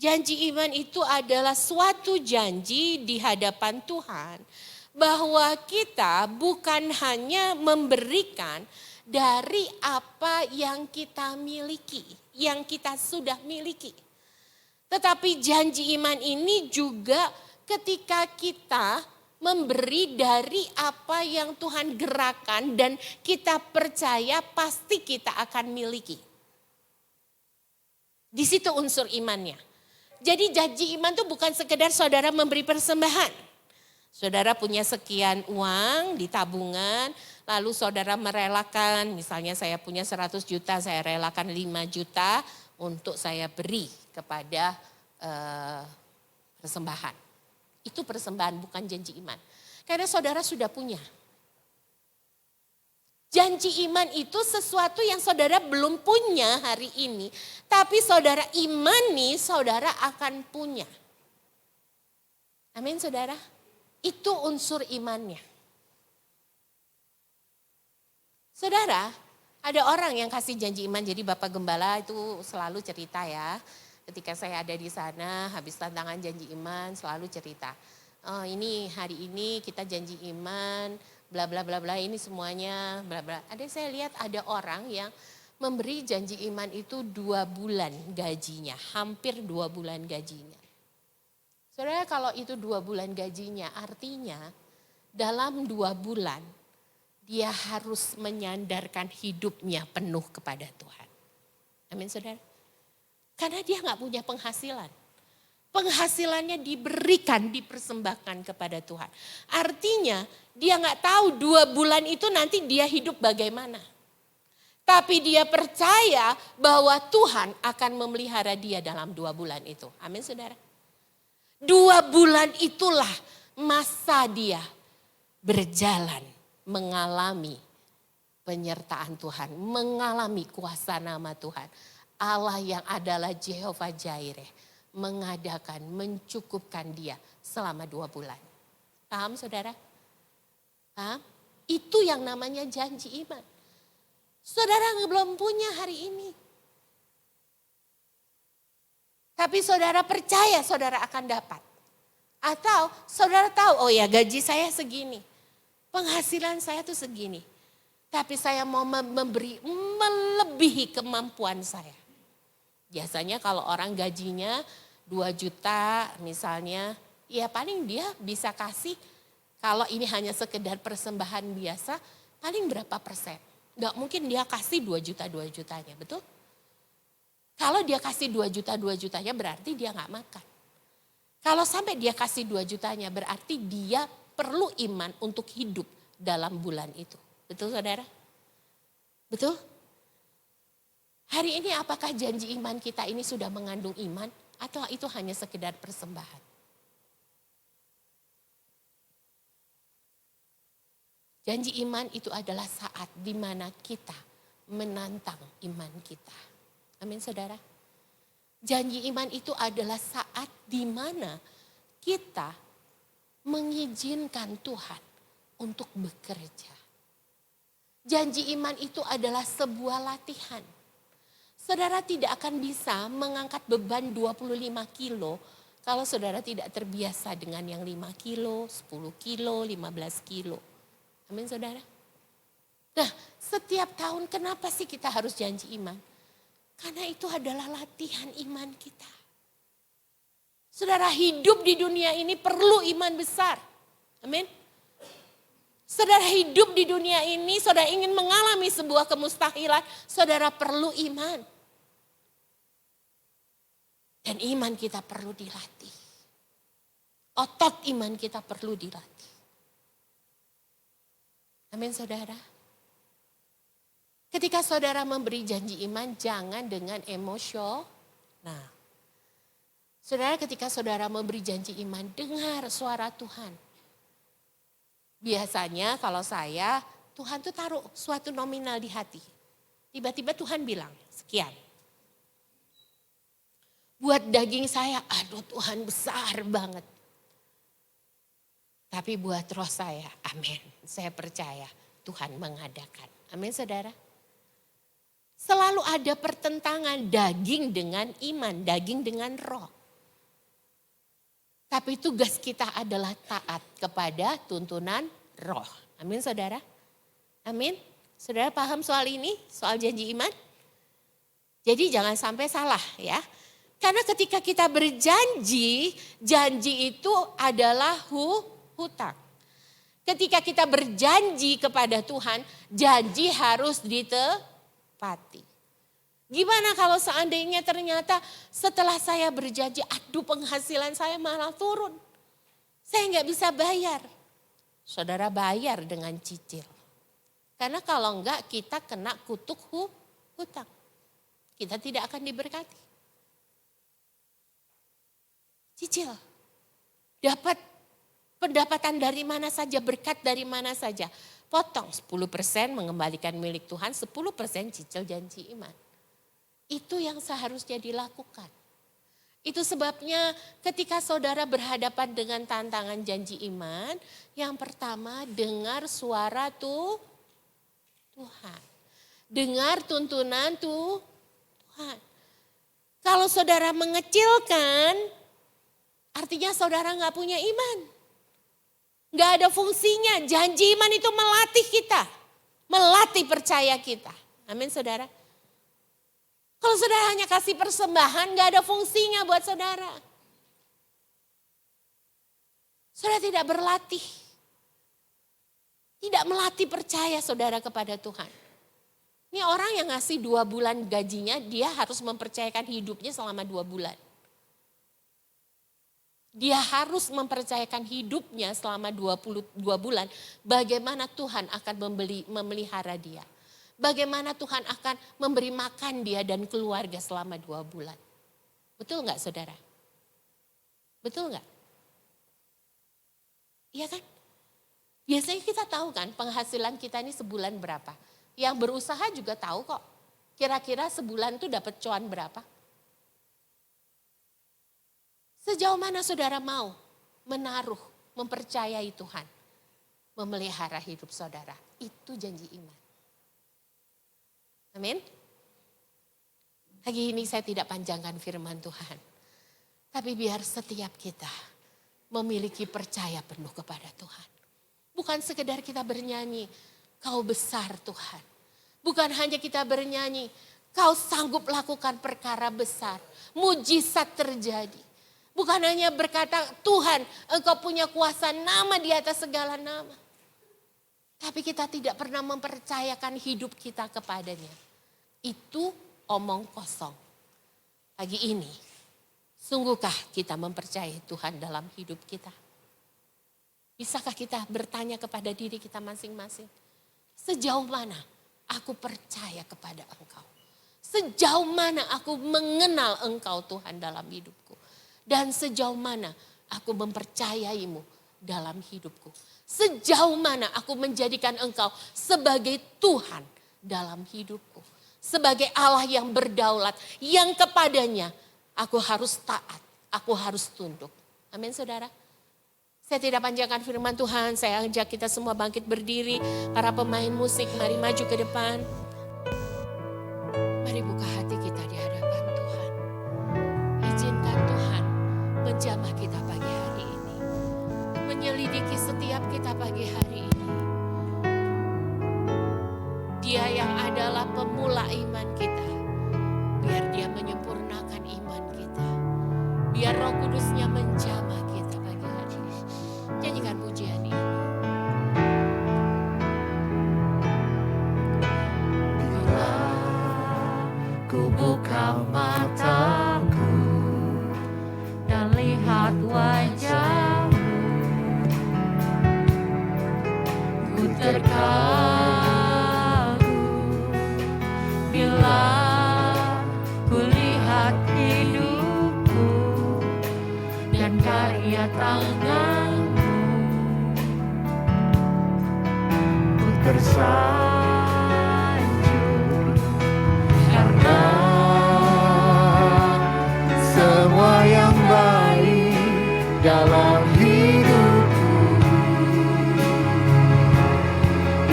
Speaker 2: janji iman itu adalah suatu janji di hadapan Tuhan bahwa kita bukan hanya memberikan dari apa yang kita miliki, yang kita sudah miliki. Tetapi janji iman ini juga ketika kita memberi dari apa yang Tuhan gerakan dan kita percaya pasti kita akan miliki. Di situ unsur imannya. Jadi janji iman itu bukan sekedar saudara memberi persembahan. Saudara punya sekian uang di tabungan, lalu saudara merelakan, misalnya saya punya 100 juta, saya relakan 5 juta untuk saya beri kepada persembahan. Itu persembahan bukan janji iman. Karena saudara sudah punya. Janji iman itu sesuatu yang saudara belum punya hari ini. Tapi saudara imani saudara akan punya. Amin saudara. Itu unsur imannya. Saudara, ada orang yang kasih janji iman. Jadi Bapak Gembala itu selalu cerita ya. Ketika saya ada di sana habis tantangan janji iman selalu cerita. Oh ini hari ini kita janji iman. Bla bla bla bla ini semuanya bla bla. Ada saya lihat ada orang yang memberi janji iman itu 2 bulan gajinya, hampir 2 bulan gajinya. Saudara, kalau itu 2 bulan gajinya, artinya dalam 2 bulan dia harus menyandarkan hidupnya penuh kepada Tuhan. Amin saudara. Karena dia gak punya penghasilan. Penghasilannya diberikan, dipersembahkan kepada Tuhan. Artinya dia gak tahu 2 bulan itu nanti dia hidup bagaimana. Tapi dia percaya bahwa Tuhan akan memelihara dia dalam 2 bulan itu. Amin saudara. 2 bulan itulah masa dia berjalan mengalami penyertaan Tuhan. Mengalami kuasa nama Tuhan. Allah yang adalah Jehovah Jireh. Mengadakan, mencukupkan dia selama 2 bulan. Paham saudara? Paham? Itu yang namanya janji iman. Saudara belum punya hari ini. Tapi saudara percaya saudara akan dapat. Atau saudara tahu, oh ya gaji saya segini. Penghasilan saya tuh segini. Tapi saya mau memberi melebihi kemampuan saya. Biasanya kalau orang gajinya 2 juta misalnya, ya paling dia bisa kasih, kalau ini hanya sekedar persembahan biasa, paling berapa persen. Nggak mungkin dia kasih 2 jutanya, betul? Kalau dia kasih 2 jutanya berarti dia nggak makan. Kalau sampai dia kasih 2 jutanya berarti dia perlu iman untuk hidup dalam bulan itu. Betul saudara? Betul? Hari ini apakah janji iman kita ini sudah mengandung iman atau itu hanya sekedar persembahan? Janji iman itu adalah saat di mana kita menantang iman kita. Amin saudara. Janji iman itu adalah saat di mana kita mengizinkan Tuhan untuk bekerja. Janji iman itu adalah sebuah latihan. Saudara tidak akan bisa mengangkat beban 25 kilo kalau saudara tidak terbiasa dengan yang 5 kilo, 10 kilo, 15 kilo. Amin saudara. Nah setiap tahun kenapa sih kita harus janji iman? Karena itu adalah latihan iman kita. Saudara hidup di dunia ini perlu iman besar. Amin. Saudara hidup di dunia ini, saudara ingin mengalami sebuah kemustahilan, saudara perlu iman. Dan iman kita perlu dilatih. Otot iman kita perlu dilatih. Amin saudara. Ketika saudara memberi janji iman, jangan dengan emosional. Nah, saudara ketika saudara memberi janji iman, dengar suara Tuhan. Biasanya kalau saya, Tuhan tuh taruh suatu nominal di hati. Tiba-tiba Tuhan bilang, sekian. Buat daging saya, aduh Tuhan besar banget. Tapi buat roh saya, amin. Saya percaya Tuhan mengadakan. Amin saudara. Selalu ada pertentangan daging dengan iman, daging dengan roh. Tapi tugas kita adalah taat kepada tuntunan roh. Amin saudara. Amin. Saudara paham soal ini, soal janji iman? Jadi jangan sampai salah ya. Karena ketika kita berjanji, janji itu adalah hutang. Ketika kita berjanji kepada Tuhan, janji harus ditepati. Gimana kalau seandainya ternyata setelah saya berjanji, aduh penghasilan saya malah turun. Saya nggak bisa bayar. Saudara bayar dengan cicil. Karena kalau enggak kita kena kutuk hutang. Kita tidak akan diberkati. Cicil. Dapat pendapatan dari mana saja, berkat dari mana saja. Potong 10% mengembalikan milik Tuhan, 10% cicil janji iman. Itu yang seharusnya dilakukan. Itu sebabnya ketika saudara berhadapan dengan tantangan janji iman, yang pertama dengar suara Tuhan. Dengar tuntunan Tuhan. Kalau saudara mengecilkan, artinya saudara gak punya iman. Gak ada fungsinya. Janji iman itu melatih kita. Melatih percaya kita. Amin saudara. Kalau saudara hanya kasih persembahan, gak ada fungsinya buat saudara. Saudara tidak berlatih. Tidak melatih percaya saudara kepada Tuhan. Ini orang yang ngasih 2 bulan gajinya, dia harus mempercayakan hidupnya selama 2 bulan. Dia harus mempercayakan hidupnya selama 22 bulan. Bagaimana Tuhan akan memelihara dia. Bagaimana Tuhan akan memberi makan dia dan keluarga selama 2 bulan. Betul nggak saudara? Betul nggak? Iya kan? Biasanya kita tahu kan penghasilan kita ini sebulan berapa. Yang berusaha juga tahu kok. Kira-kira sebulan tuh dapat cuan berapa. Sejauh mana saudara mau menaruh, mempercayai Tuhan. Memelihara hidup saudara. Itu janji iman. Amin. Pagi ini saya tidak panjangkan firman Tuhan. Tapi biar setiap kita memiliki percaya penuh kepada Tuhan. Bukan sekedar kita bernyanyi, kau besar Tuhan. Bukan hanya kita bernyanyi, kau sanggup lakukan perkara besar. Mujizat terjadi. Bukan hanya berkata, Tuhan engkau punya kuasa nama di atas segala nama. Tapi kita tidak pernah mempercayakan hidup kita kepadanya. Itu omong kosong. Pagi ini, sungguhkah kita mempercayai Tuhan dalam hidup kita? Bisakah kita bertanya kepada diri kita masing-masing? Sejauh mana aku percaya kepada Engkau? Sejauh mana aku mengenal Engkau Tuhan dalam hidupku? Dan sejauh mana aku mempercayaimu dalam hidupku? Sejauh mana aku menjadikan Engkau sebagai Tuhan dalam hidupku. Sebagai Allah yang berdaulat, yang kepadanya aku harus taat, aku harus tunduk. Amin saudara. Saya tidak panjangkan firman Tuhan, saya ajak kita semua bangkit berdiri. Para pemain musik mari maju ke depan. Mari buka hati kita di hadapan Tuhan. Izinkan Tuhan menjamah kita pagi hari ini. Menyelidiki setiap kita pagi hari ini. Dia yang adalah pemula iman kita. Biar dia menyempurnakan iman kita. Biar Roh Kudusnya menjamah kita pagi hari ini. Nyanyikan pujian ini.
Speaker 4: Bila ku buka mataku dan lihat wajahmu, ku terkagum. Bila ku lihat hidupku dan karya tanganmu, ku tersanjung karena semua yang baik dalam hidupku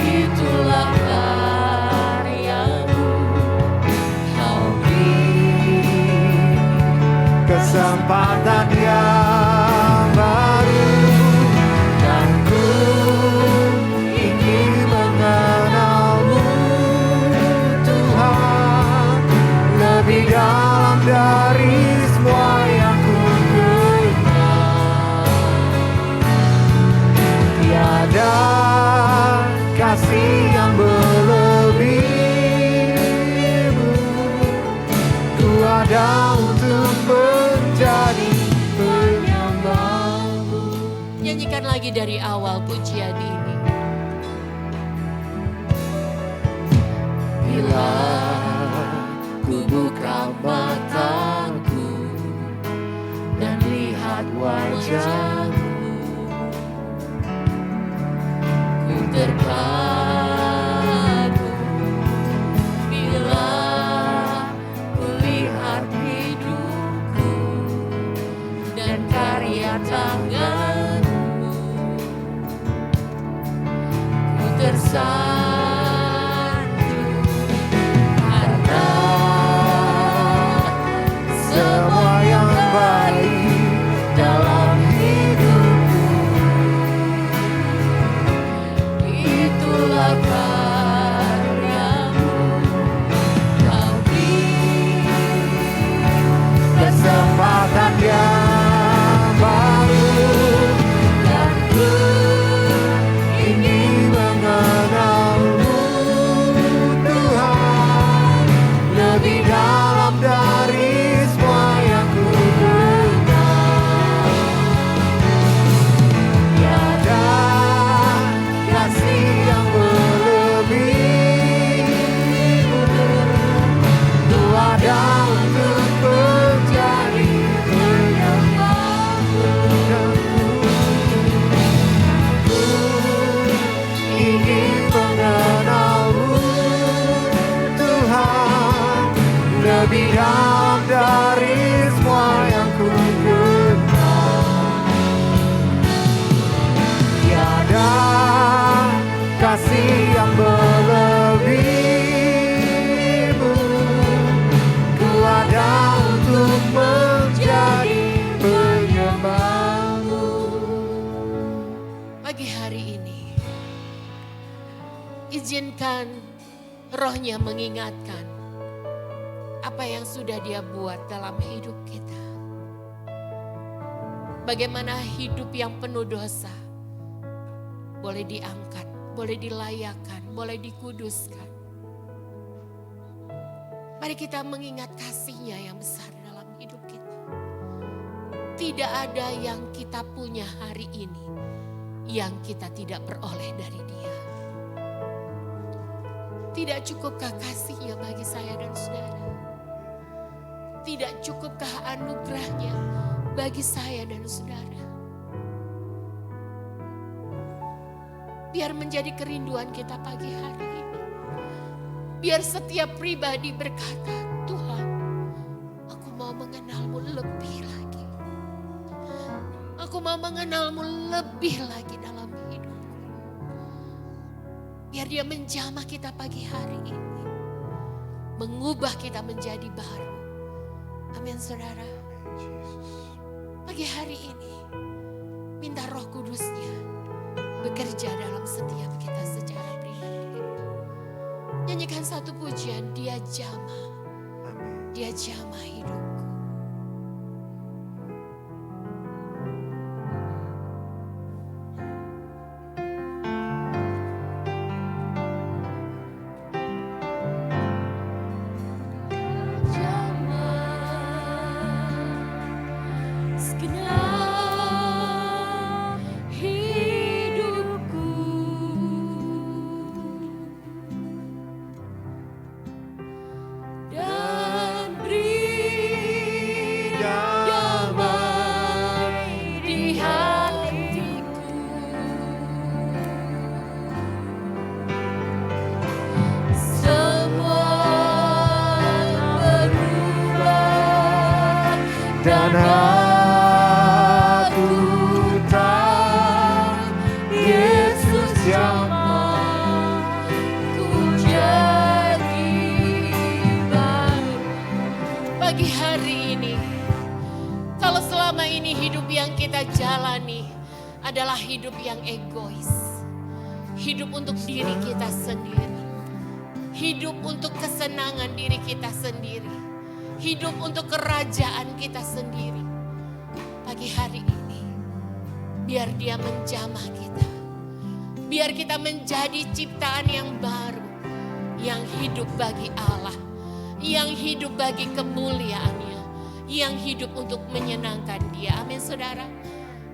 Speaker 4: itulah karyamu. Kau beri kesempatan yang baru dan ku ingin mengenalmu Tuhan lebih dalam dari semua yang ku kenal. Tiada kasih yang berlebihmu, ku ada untuk menjadi penyembahmu.
Speaker 2: Nyanyikan lagi dari awal pujian ini.
Speaker 4: Bila ku buka mataku dan lihat wajahmu, ku terkagum. Bila ku lihat hidupku dan karya tanganmu, ku tersanjung
Speaker 1: lebih dalam dari semua yang ku kenal. Tiada kasih yang melebihimu, ku ada untuk menjadi penyembahmu.
Speaker 2: Pagi hari ini, izinkan Roh-Nya mengingatkan apa yang sudah Dia buat dalam hidup kita. Bagaimana hidup yang penuh dosa boleh diangkat, boleh dilayakan, boleh dikuduskan. Mari kita mengingat kasih-Nya yang besar dalam hidup kita. Tidak ada yang kita punya hari ini yang kita tidak peroleh dari Dia. Tidak cukupkah kasih-Nya bagi saya dan saudara? Tidak cukupkah anugerah-Nya bagi saya dan saudara? Biar menjadi kerinduan kita pagi hari ini. Biar setiap pribadi berkata, Tuhan, aku mau mengenal-Mu lebih lagi. Aku mau mengenal-Mu lebih lagi dalam hidupku. Biar Dia menjamah kita pagi hari ini. Mengubah kita menjadi baru. Amin saudara. Pagi hari ini, minta Roh Kudus-Nya bekerja dalam setiap kita secara pribadi. Nyanyikan satu pujian, Dia jamah. Dia jamah hidupku.
Speaker 1: Dan aku tahu Yesus jamah ku jadi baru.
Speaker 2: Pagi hari ini, kalau selama ini hidup yang kita jalani adalah hidup yang egois. Hidup untuk diri kita sendiri. Hidup untuk kesenangan diri kita sendiri. Hidup untuk kerajaan kita sendiri. Pagi hari ini, biar Dia menjamah kita. Biar kita menjadi ciptaan yang baru. Yang hidup bagi Allah. Yang hidup bagi kemuliaan-Nya. Yang hidup untuk menyenangkan Dia. Amin saudara.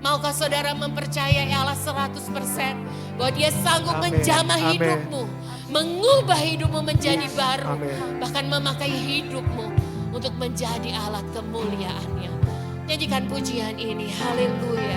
Speaker 2: Maukah saudara mempercayai Allah 100% bahwa Dia sanggup menjamah hidupmu. Mengubah hidupmu menjadi baru. Bahkan memakai hidupmu untuk menjadi alat kemuliaan-Nya. Nyanyikan pujian ini, haleluya.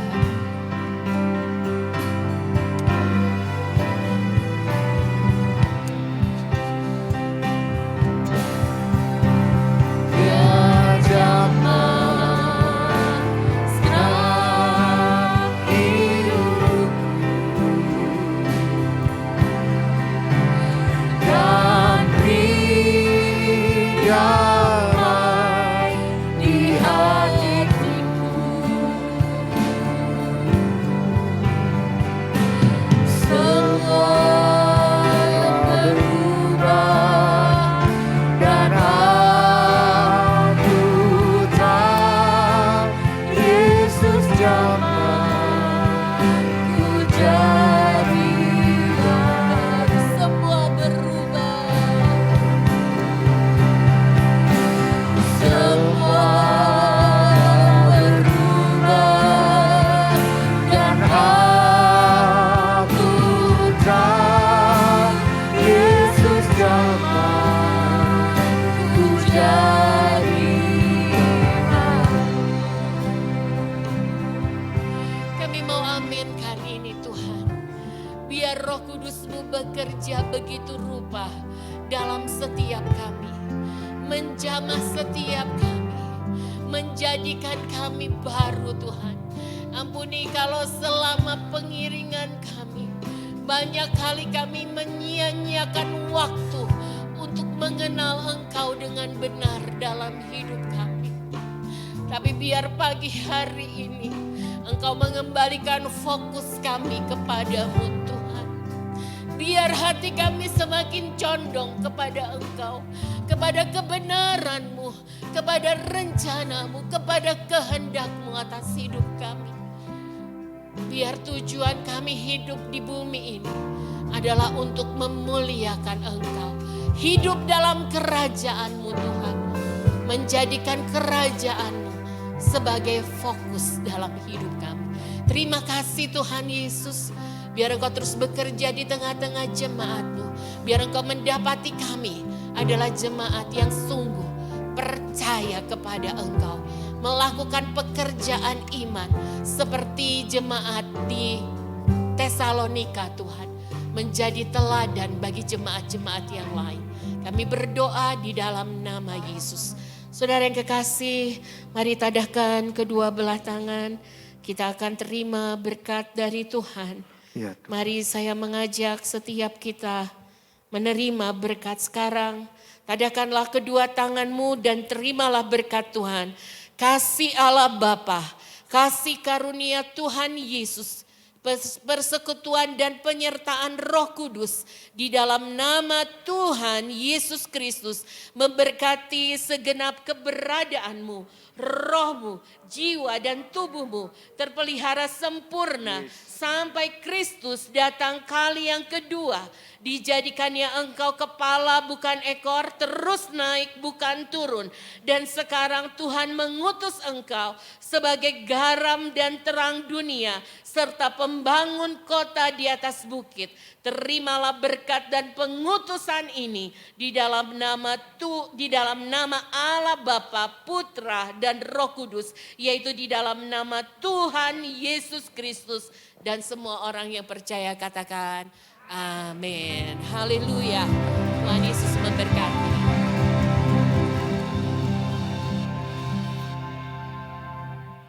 Speaker 2: bekerja begitu rupa dalam setiap kami. menjamah setiap kami, menjadikan kami baru Tuhan. Ampuni kalau selama pengiringan kami, banyak kali kami menyia-nyiakan waktu untuk mengenal Engkau dengan benar dalam hidup kami. Tapi biar pagi hari ini Engkau mengembalikan fokus kami kepadamu Tuhan. Biar hati kami semakin condong kepada Engkau, kepada kebenaran-Mu, kepada rencana-Mu, kepada kehendak-Mu atas hidup kami. Biar tujuan kami hidup di bumi ini adalah untuk memuliakan Engkau. Hidup dalam kerajaan-Mu Tuhan. Menjadikan kerajaan-Mu sebagai fokus dalam hidup kami. Terima kasih Tuhan Yesus. Biar Engkau terus bekerja di tengah-tengah jemaat-Mu. Biar Engkau mendapati kami adalah jemaat yang sungguh percaya kepada Engkau. Melakukan pekerjaan iman seperti jemaat di Tesalonika Tuhan. Menjadi teladan bagi jemaat-jemaat yang lain. Kami berdoa di dalam nama Yesus. Saudara yang kekasih, mari tadahkan kedua belah tangan. Kita akan terima berkat dari Tuhan.
Speaker 1: Ya,
Speaker 2: Mari saya mengajak setiap kita menerima berkat sekarang. Tadahkanlah kedua tanganmu dan terimalah berkat Tuhan. Kasih Allah Bapa, kasih karunia Tuhan Yesus, persekutuan dan penyertaan Roh Kudus di dalam nama Tuhan Yesus Kristus memberkati segenap keberadaanmu, rohmu, jiwa dan tubuhmu terpelihara sempurna sampai Kristus datang kali yang kedua. Dijadikannya engkau kepala bukan ekor, terus naik bukan turun. Dan sekarang Tuhan mengutus engkau sebagai garam dan terang dunia serta pembangun kota di atas bukit. Terimalah berkat dan pengutusan ini di dalam nama Allah Bapa, Putra dan Roh Kudus, yaitu di dalam nama Tuhan Yesus Kristus. Dan semua orang yang percaya katakan amin. Haleluya. Tuhan Yesus memberkati.